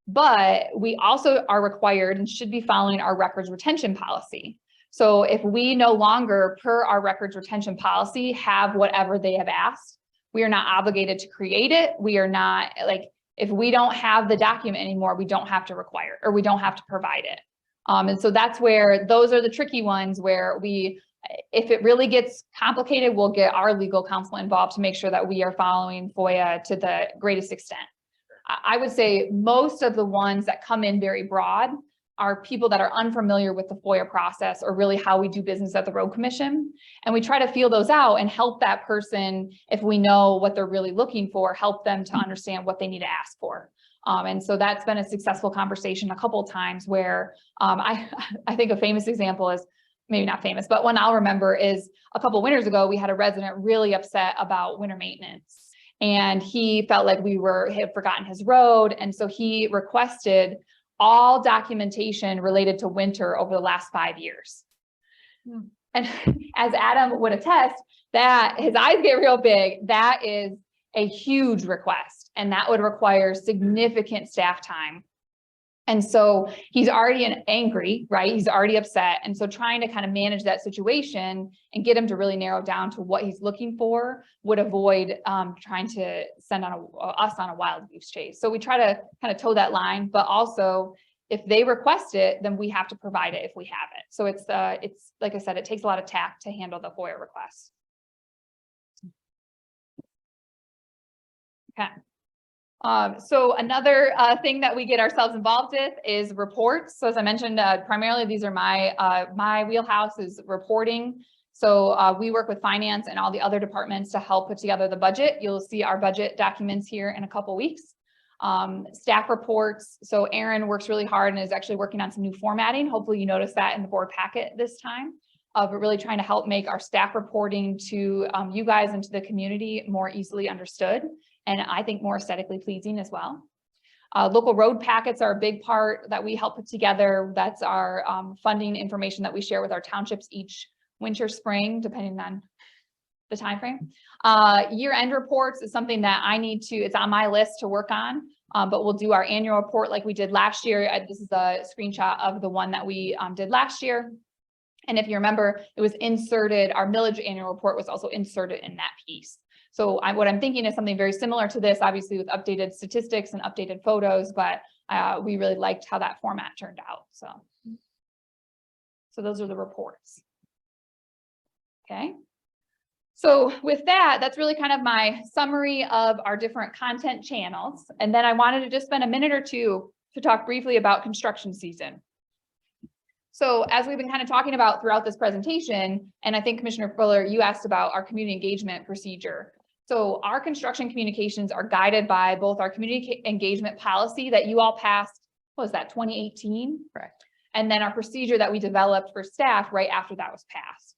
But we also are required and should be following our records retention policy. So if we no longer, per our records retention policy, have whatever they have asked, we are not obligated to create it. We are not, like, if we don't have the document anymore, we don't have to require, or we don't have to provide it. And so that's where those are the tricky ones where if it really gets complicated, we'll get our legal counsel involved to make sure that we are following FOIA to the greatest extent. I would say most of the ones that come in very broad are people that are unfamiliar with the FOIA process or really how we do business at the Road Commission. And we try to feel those out and help that person, if we know what they're really looking for, help them to understand what they need to ask for. And so that's been a successful conversation a couple of times where I think a famous example is, maybe not famous, but one I'll remember is a couple of winters ago, we had a resident really upset about winter maintenance. And he felt like we had forgotten his road. And so he requested all documentation related to winter over the last 5 years. And as Adam would attest, that his eyes get real big. That is a huge request, and that would require significant staff time. And so he's already angry, right? He's already upset. And so trying to kind of manage that situation and get him to really narrow down to what he's looking for would avoid trying to send us on a wild goose chase. So we try to kind of toe that line, but also if they request it, then we have to provide it if we have it. So it's like I said, it takes a lot of tact to handle the FOIA request. Okay. So another thing that we get ourselves involved with is reports. So as I mentioned, primarily these are my wheelhouse is reporting. So we work with finance and all the other departments to help put together the budget. You'll see our budget documents here in a couple weeks. Staff reports. So Aaron works really hard and is actually working on some new formatting. Hopefully you notice that in the board packet this time. But really trying to help make our staff reporting to you guys and to the community more easily understood. And I think more aesthetically pleasing as well. Local road packets are a big part that we help put together. That's our funding information that we share with our townships each winter, spring, depending on the time frame. Year-end reports is something that it's on my list to work on, but we'll do our annual report like we did last year. This is a screenshot of the one that we did last year. And if you remember, it was inserted, our millage annual report was also inserted in that piece. So what I'm thinking is something very similar to this, obviously with updated statistics and updated photos, but we really liked how that format turned out. So those are the reports. Okay. So with that, that's really kind of my summary of our different content channels. And then I wanted to just spend a minute or two to talk briefly about construction season. So as we've been kind of talking about throughout this presentation, and I think Commissioner Fuller, you asked about our community engagement procedure. So our construction communications are guided by both our community engagement policy that you all passed, what was that, 2018? Correct. And then our procedure that we developed for staff right after that was passed.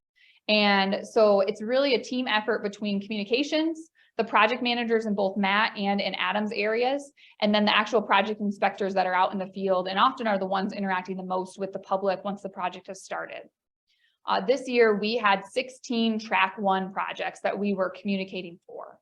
And so it's really a team effort between communications, the project managers in both Matt and in Adam's areas, and then the actual project inspectors that are out in the field and often are the ones interacting the most with the public once the project has started. This year, we had 16 track one projects that we were communicating for.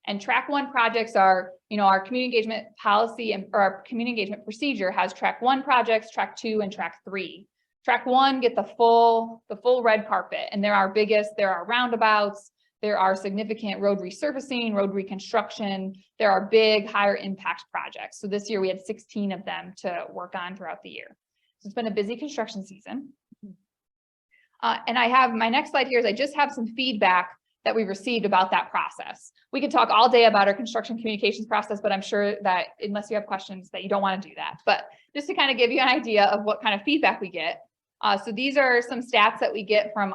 And track one projects are, our community engagement policy or our community engagement procedure has track one projects, track two, and track three. Track one get the full red carpet, and there are roundabouts, there are significant road resurfacing, road reconstruction, there are big higher impact projects. So this year we had 16 of them to work on throughout the year. So it's been a busy construction season. And I have my next slide here is I just have some feedback that we received about that process. We could talk all day about our construction communications process, but I'm sure that unless you have questions that you don't want to do that. But just to kind of give you an idea of what kind of feedback we get. So these are some stats that we get from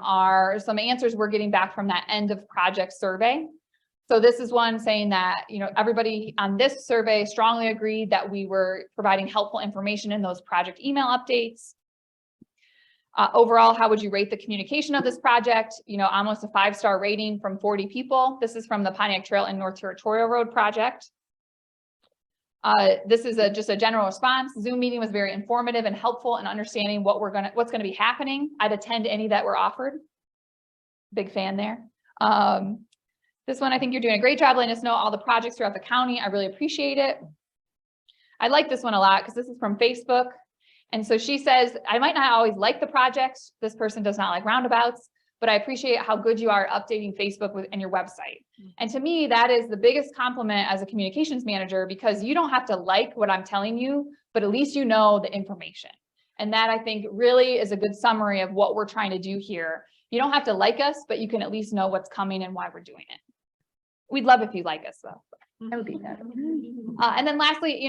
some answers we're getting back from that end of project survey. So this is one saying that, everybody on this survey strongly agreed that we were providing helpful information in those project email updates. Overall, how would you rate the communication of this project? Almost a 5-star rating from 40 people. This is from the Pontiac Trail and North Territorial Road project. This is just a general response. Zoom meeting was very informative and helpful in understanding what's gonna be happening. I'd attend any that were offered. Big fan there. This one, I think you're doing a great job letting us know all the projects throughout the county. I really appreciate it. I like this one a lot because this is from Facebook. And so she says, I might not always like the project. This person does not like roundabouts, but I appreciate how good you are updating Facebook and your website. And to me, that is the biggest compliment as a communications manager, because you don't have to like what I'm telling you, but at least you know the information. And that I think really is a good summary of what we're trying to do here. You don't have to like us, but you can at least know what's coming and why we're doing it. We'd love if you like us though. That would be better. And then lastly,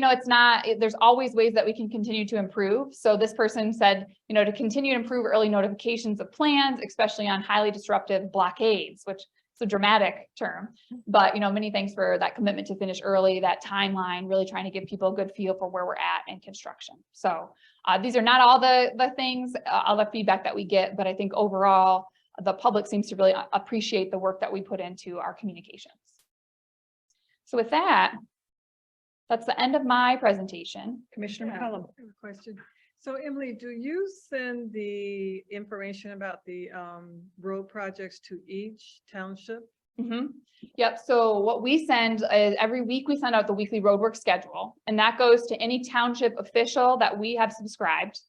there's always ways that we can continue to improve. So this person said, to continue to improve early notifications of plans, especially on highly disruptive blockades, which is a dramatic term. But, many thanks for that commitment to finish early, that timeline, really trying to give people a good feel for where we're at in construction. So these are not all the things, all the feedback that we get, but I think overall, the public seems to really appreciate the work that we put into our communications. So with that, that's the end of my presentation. Commissioner I McCollum. have a question. So Emily, do you send the information about the road projects to each township? Mm-hmm. Yep. So what we send is every week we send out the weekly roadwork schedule, and that goes to any township official that we have subscribed.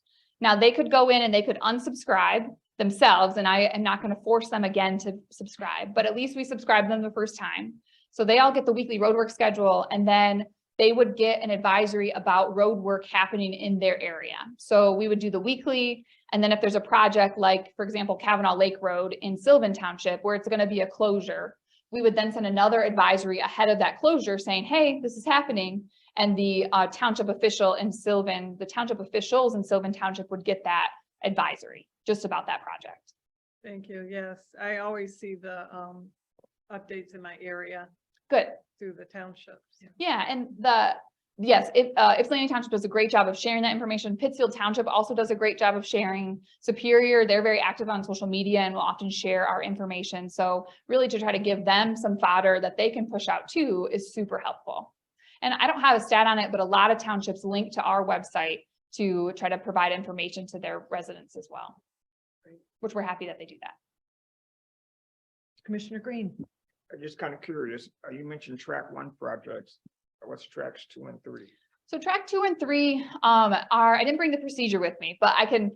Now they could go in and they could unsubscribe themselves, and I am not going to force them again to subscribe, but at least we subscribe them the first time. So they all get the weekly roadwork schedule, and then they would get an advisory about road work happening in their area. So we would do the weekly, and then if there's a project like, for example, Kavanaugh Lake Road in Sylvan Township, where it's going to be a closure, we would then send another advisory ahead of that closure saying, hey, this is happening. And the township official in Sylvan, the township officials in Sylvan Township would get that advisory just about that project. Thank you. Yes, I always see the updates in my area. Good. Through the townships. Yeah, and yes, Ypsilanti Township does a great job of sharing that information. Pittsfield Township also does a great job of sharing. Superior, they're very active on social media and will often share our information. So really to try to give them some fodder that they can push out too is super helpful. And I don't have a stat on it, but a lot of townships link to our website to try to provide information to their residents as well, which we're happy that they do that. Commissioner Green. I'm just kind of curious, you mentioned track one projects, what's tracks 2 and 3? So track 2 and 3 I didn't bring the procedure with me, but I can,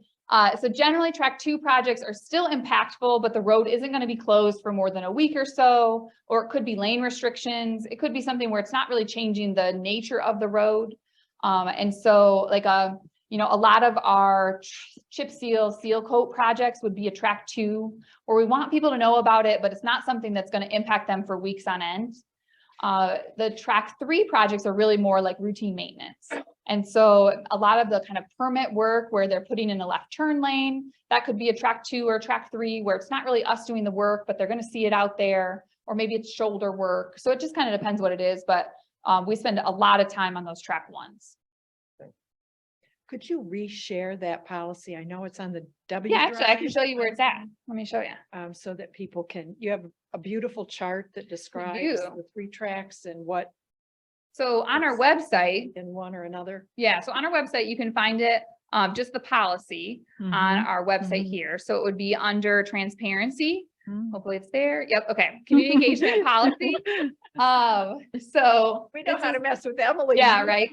so generally track 2 projects are still impactful, but the road isn't going to be closed for more than a week or so, or it could be lane restrictions. It could be something where it's not really changing the nature of the road. And so like a lot of our chip seal coat projects would be a track 2, where we want people to know about it, but it's not something that's going to impact them for weeks on end. The track 3 projects are really more like routine maintenance. And so a lot of the kind of permit work where they're putting in a left turn lane, that could be a track 2 or track 3, where it's not really us doing the work, but they're going to see it out there, or maybe it's shoulder work. So it just kind of depends what it is, but we spend a lot of time on those track 1s. Could you reshare that policy? I know it's on the W. Yeah, actually, I can drive, show you where it's at. Let me show you. so that people can, you have a beautiful chart that describes do. the 3 tracks and what So on our website, in one or another. yeah, so on our website, you can find it, just the policy on our website here. So it would be under transparency. Mhm. Hopefully it's there. Yep. Okay. Communication policy. So We know this how is- to mess with Emily. Yeah, right.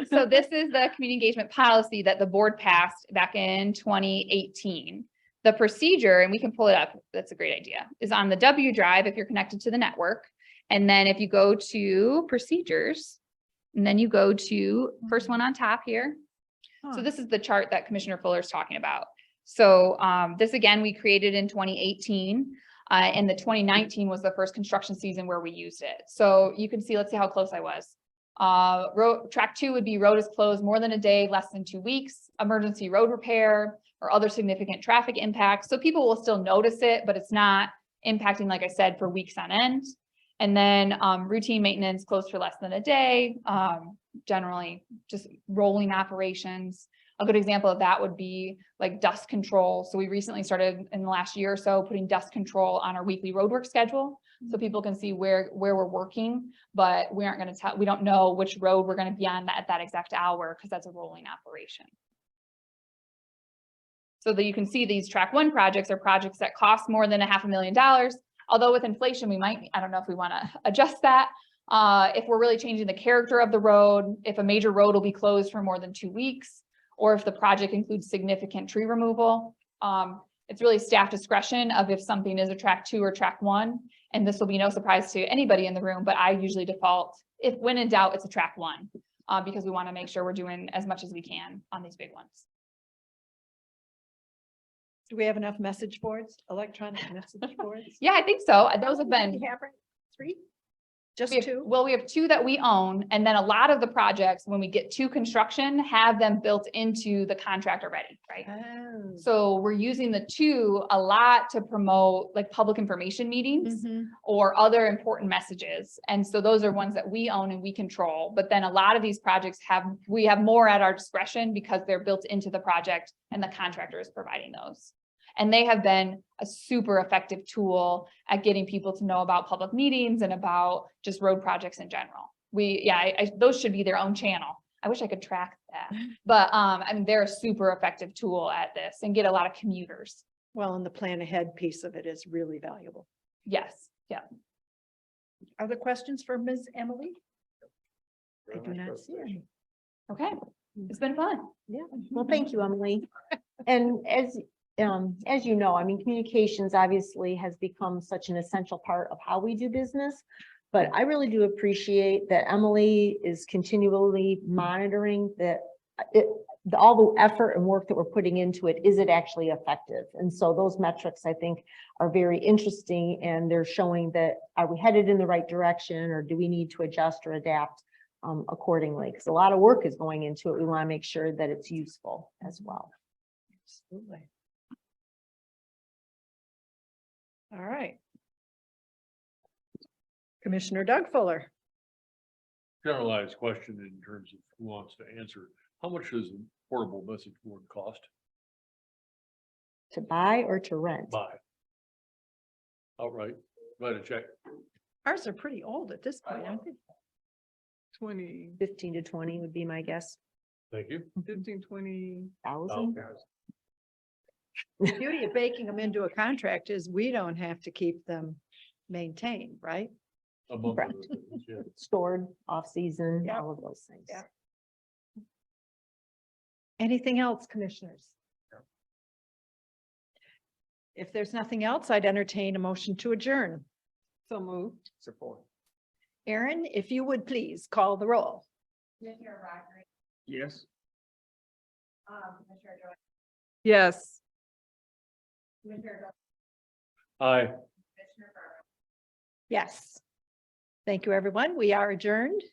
So this is the community engagement policy that the board passed back in 2018. The procedure, and we can pull it up, that's a great idea, is on the W drive if you're connected to the network. And then if you go to procedures, and then you go to first one on top here. So this is the chart that Commissioner Fuller is talking about. So this again, we created in 2018. And the 2019 was the first construction season where we used it. So you can see, let's see how close I was. Track 2 would be road is closed more than a day, less than 2 weeks, emergency road repair, or other significant traffic impacts. So people will still notice it, but it's not impacting, like I said, for weeks on end. And then routine maintenance closed for less than a day, generally just rolling operations. A good example of that would be like dust control. So we recently started in the last year or so putting dust control on our weekly roadwork schedule. So people can see where we're working, but we aren't going to tell, we don't know which road we're going to be on at that exact hour because that's a rolling operation. So that you can see these track 1 projects are projects that cost more than $500,000. Although with inflation, we might, I don't know if we want to adjust that. If we're really changing the character of the road, if a major road will be closed for more than 2 weeks, or if the project includes significant tree removal. It's really staff discretion of if something is a track 2 or track 1. And this will be no surprise to anybody in the room, but I usually default, if when in doubt, it's a track 1, because we want to make sure we're doing as much as we can on these big ones. Do we have enough message boards, electronic message boards? Yeah, I think so. Those have Do been. we have 3? Just We have, 2? well, we have 2 that we own, and then a lot of the projects, when we get to construction, have them built into the contract already, right? Oh. So we're using the 2 a lot to promote like public information meetings Mhm. or other important messages. And so those are ones that we own and we control. But then a lot of these projects we have more at our discretion because they're built into the project and the contractor is providing those. And they have been a super effective tool at getting people to know about public meetings and about just road projects in general. Those should be their own channel. I wish I could track that, but I mean, they're a super effective tool at this and get a lot of commuters. Well, and the plan ahead piece of it is really valuable. Yes, yeah. Other questions for Ms. Emily? I do not see any. Okay, it's been fun. Yeah, well, thank you, Emily. And as you know, I mean, communications obviously has become such an essential part of how we do business. But I really do appreciate that Emily is continually monitoring that all the effort and work that we're putting into it, is it actually effective? And so those metrics, I think, are very interesting, and they're showing that, are we headed in the right direction, or do we need to adjust or adapt accordingly? Because a lot of work is going into it. We want to make sure that it's useful as well. Absolutely. All right. Commissioner Doug Fuller. Generalized question in terms of who wants to answer. How much does a portable message board cost? To buy or to rent? Buy. Outright, write a check. Ours are pretty old at this point, aren't they? 20, 15 to 20 would be my guess. Thank you. 15, 20. Thousand? The beauty of baking them into a contract is we don't have to keep them maintained, right? Among Correct. other things, yeah. Stored off-season, Yeah. all of those things. Yeah. Anything else, commissioners? If there's nothing else, I'd entertain a motion to adjourn. So moved. Support. Aaron, if you would please call the roll. Yes. Yes. Aye. Yes. Thank you, everyone. We are adjourned.